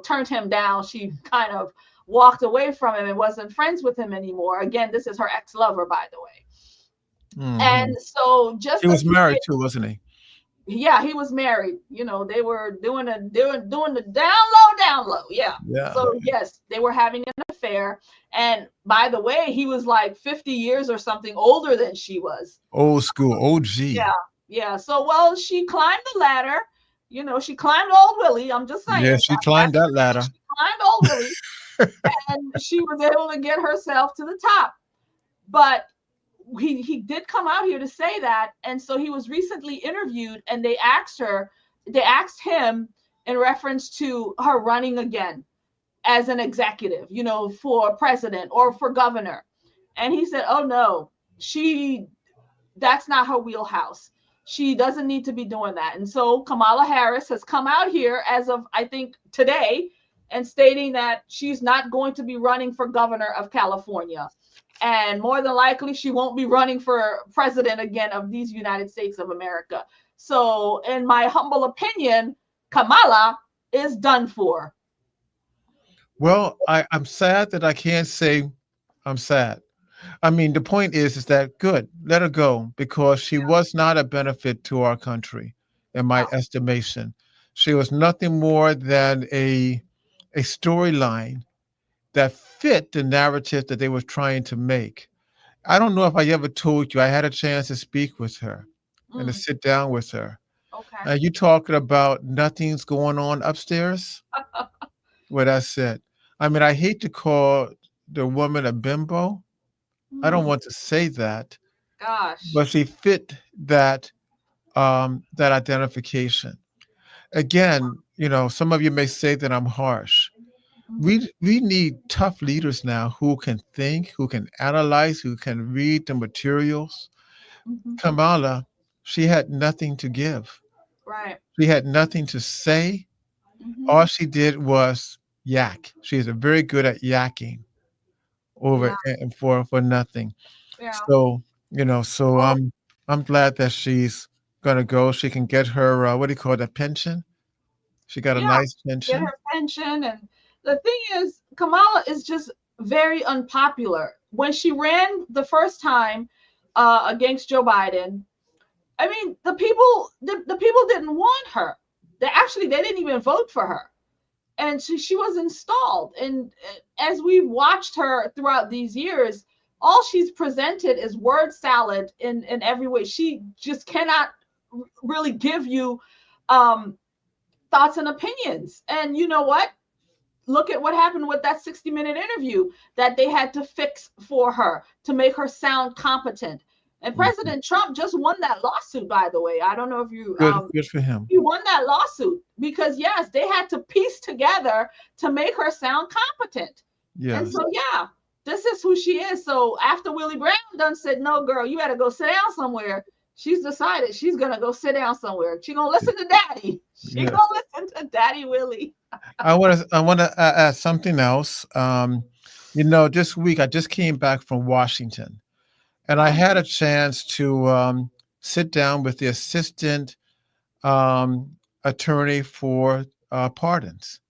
turned him down. She kind of walked away from him and wasn't friends with him anymore. Again, this is her ex-lover, by the way. And so just He was married too, wasn't he? yeah, he was married. They were doing the down low. Yeah. So yes, they were having an affair. And by the way, he was like 50 years or something older than she was. Old school, OG. Yeah. Yeah. So, well, she climbed the ladder. She climbed old Willie. I'm just saying. Yeah, she climbed that ladder. She climbed old Willie, and she was able to get herself to the top. But he did come out here to say that. And so he was recently interviewed, and they asked him in reference to her running again as an executive, for president or for governor. And he said, oh no, that's not her wheelhouse. She doesn't need to be doing that. And so Kamala Harris has come out here as of, I think, today, and stating that she's not going to be running for governor of California. And more than likely, she won't be running for president again of these United States of America. So in my humble opinion, Kamala is done for. Well, I'm sad that I can't say I'm sad. I mean, the point is that good, let her go, because she was not a benefit to our country, in my estimation. She was nothing more than a storyline that fit the narrative that they were trying to make. I don't know if I ever told you, I had a chance to speak with her and to sit down with her. Okay. You talking about nothing's going on upstairs? Well, that's it. I mean, I hate to call the woman a bimbo. I don't want to say that. Gosh. But she fit that that identification. Again, some of you may say that I'm harsh. We need tough leaders now who can think, who can analyze, who can read the materials. Kamala, she had nothing to give. Right. She had nothing to say. All she did was yak. She's very good at yakking over and for nothing. Yeah. So, I'm glad that she's gonna go. She can get her what do you call it, a pension? She got a nice pension. Get her pension. And the thing is, Kamala is just very unpopular. When she ran the first time against Joe Biden, I mean, the people didn't want her. They didn't even vote for her. And she was installed. And as we've watched her throughout these years, all she's presented is word salad in every way. She just cannot really give you thoughts and opinions. And you know what? Look at what happened with that 60-minute interview that they had to fix for her to make her sound competent. And President Trump just won that lawsuit, by the way. I don't know if you... Good for him. He won that lawsuit because, yes, they had to piece together to make her sound competent. Yes. And so, yeah, this is who she is. So after Willie Brown done said, no, girl, you got to go sit down somewhere. She's decided she's going to go sit down somewhere. She going to listen to daddy. She going to listen to Daddy Willie. I want to add something else. This week I just came back from Washington, and I had a chance to sit down with the assistant um, attorney for pardons,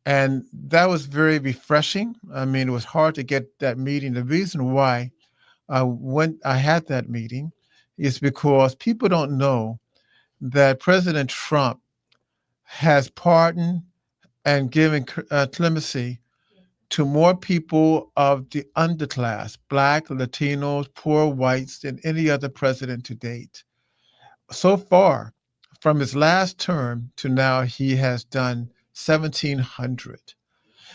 and that was very refreshing. I mean, it was hard to get that meeting. The reason why when I had that meeting is because people don't know that President Trump has pardoned and given clemency to more people of the underclass, Black, Latinos, poor whites, than any other president to date. So far, from his last term to now, he has done 1,700.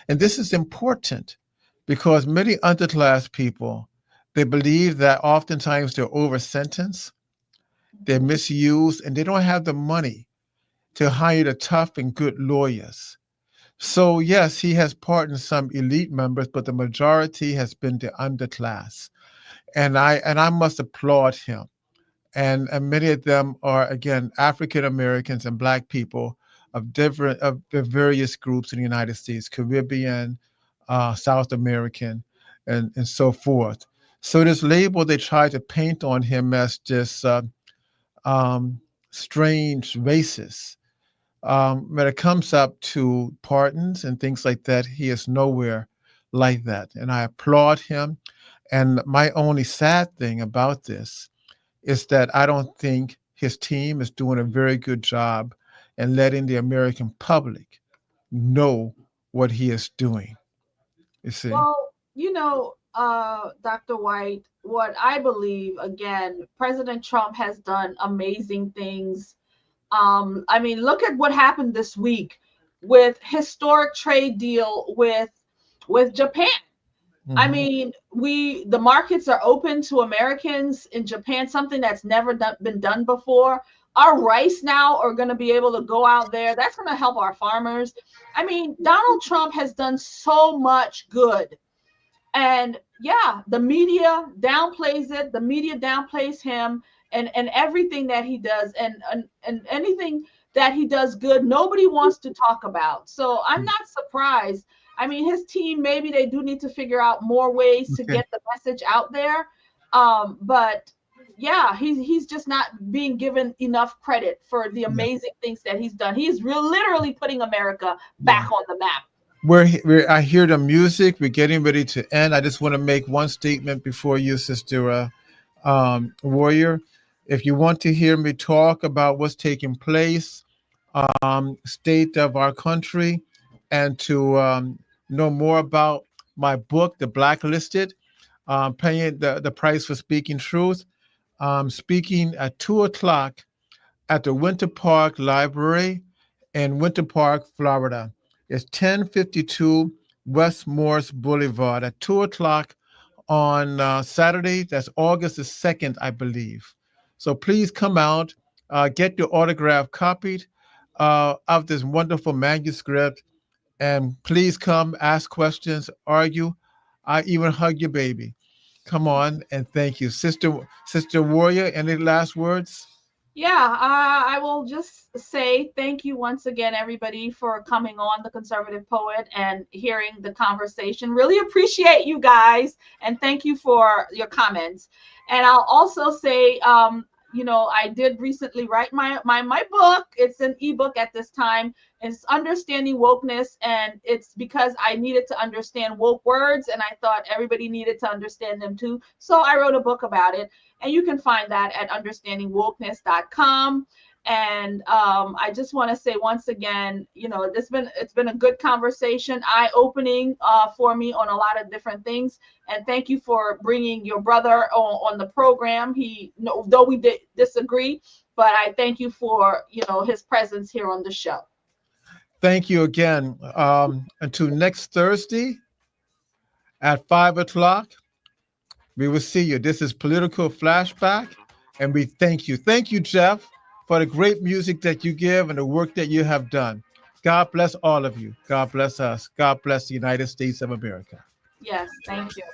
And this is important because many underclass people, they believe that oftentimes they're over sentenced, they're misused, and they don't have the money to hire the tough and good lawyers. So yes, he has pardoned some elite members, but the majority has been the underclass, and I must applaud him. And many of them are again African Americans and Black people of the various groups in the United States, Caribbean, South American, and so forth. So this label they try to paint on him as this um, strange racist. When it comes up to pardons and things like that, he is nowhere like that. And I applaud him. And my only sad thing about this is that I don't think his team is doing a very good job in letting the American public know what he is doing. You see? Well, Dr. White, what I believe, again, President Trump has done amazing things. I mean, look at what happened this week with historic trade deal with Japan. I mean, the markets are open to Americans in Japan, something that's never been done before. Our rice now are going to be able to go out there. That's going to help our farmers. I mean, Donald Trump has done so much good. And yeah, the media downplays it. The media downplays him and everything that he does and anything that he does good, nobody wants to talk about. So I'm not surprised. I mean, his team, maybe they do need to figure out more ways to get the message out there. But yeah, he's just not being given enough credit for the amazing things that he's done. He's literally putting America back on the map. I hear the music. We're getting ready to end. I just want to make one statement before you, Sister Warrior. If you want to hear me talk about what's taking place, state of our country, and to know more about my book, The Blacklisted, paying the price for speaking truth, speaking at 2 o'clock at the Winter Park Library in Winter Park, Florida. It's 1052 West Morris Boulevard at 2 o'clock on Saturday. That's August the 2nd, I believe. So please come out, get your autograph copied of this wonderful manuscript, and please come, ask questions, argue. I even hug your baby. Come on, and thank you. Sister Warrior, any last words? Yeah, I will just say thank you once again, everybody, for coming on The Conservative Poet and hearing the conversation. Really appreciate you guys, and thank you for your comments. And I'll also say, I did recently write my book. It's an ebook at this time. It's Understanding Wokeness, and it's because I needed to understand woke words, and I thought everybody needed to understand them too. So I wrote a book about it, and you can find that at understandingwokeness.com. And I just want to say once again, it's been a good conversation, eye-opening for me on a lot of different things. And thank you for bringing your brother on the program. Though we did disagree, but I thank you for his presence here on the show. Thank you again. Until next Thursday at 5 o'clock, we will see you. This is Political Flashback, and we thank you. Thank you, Jeff, for the great music that you give and the work that you have done. God bless all of you. God bless us. God bless the United States of America. Yes, thank you.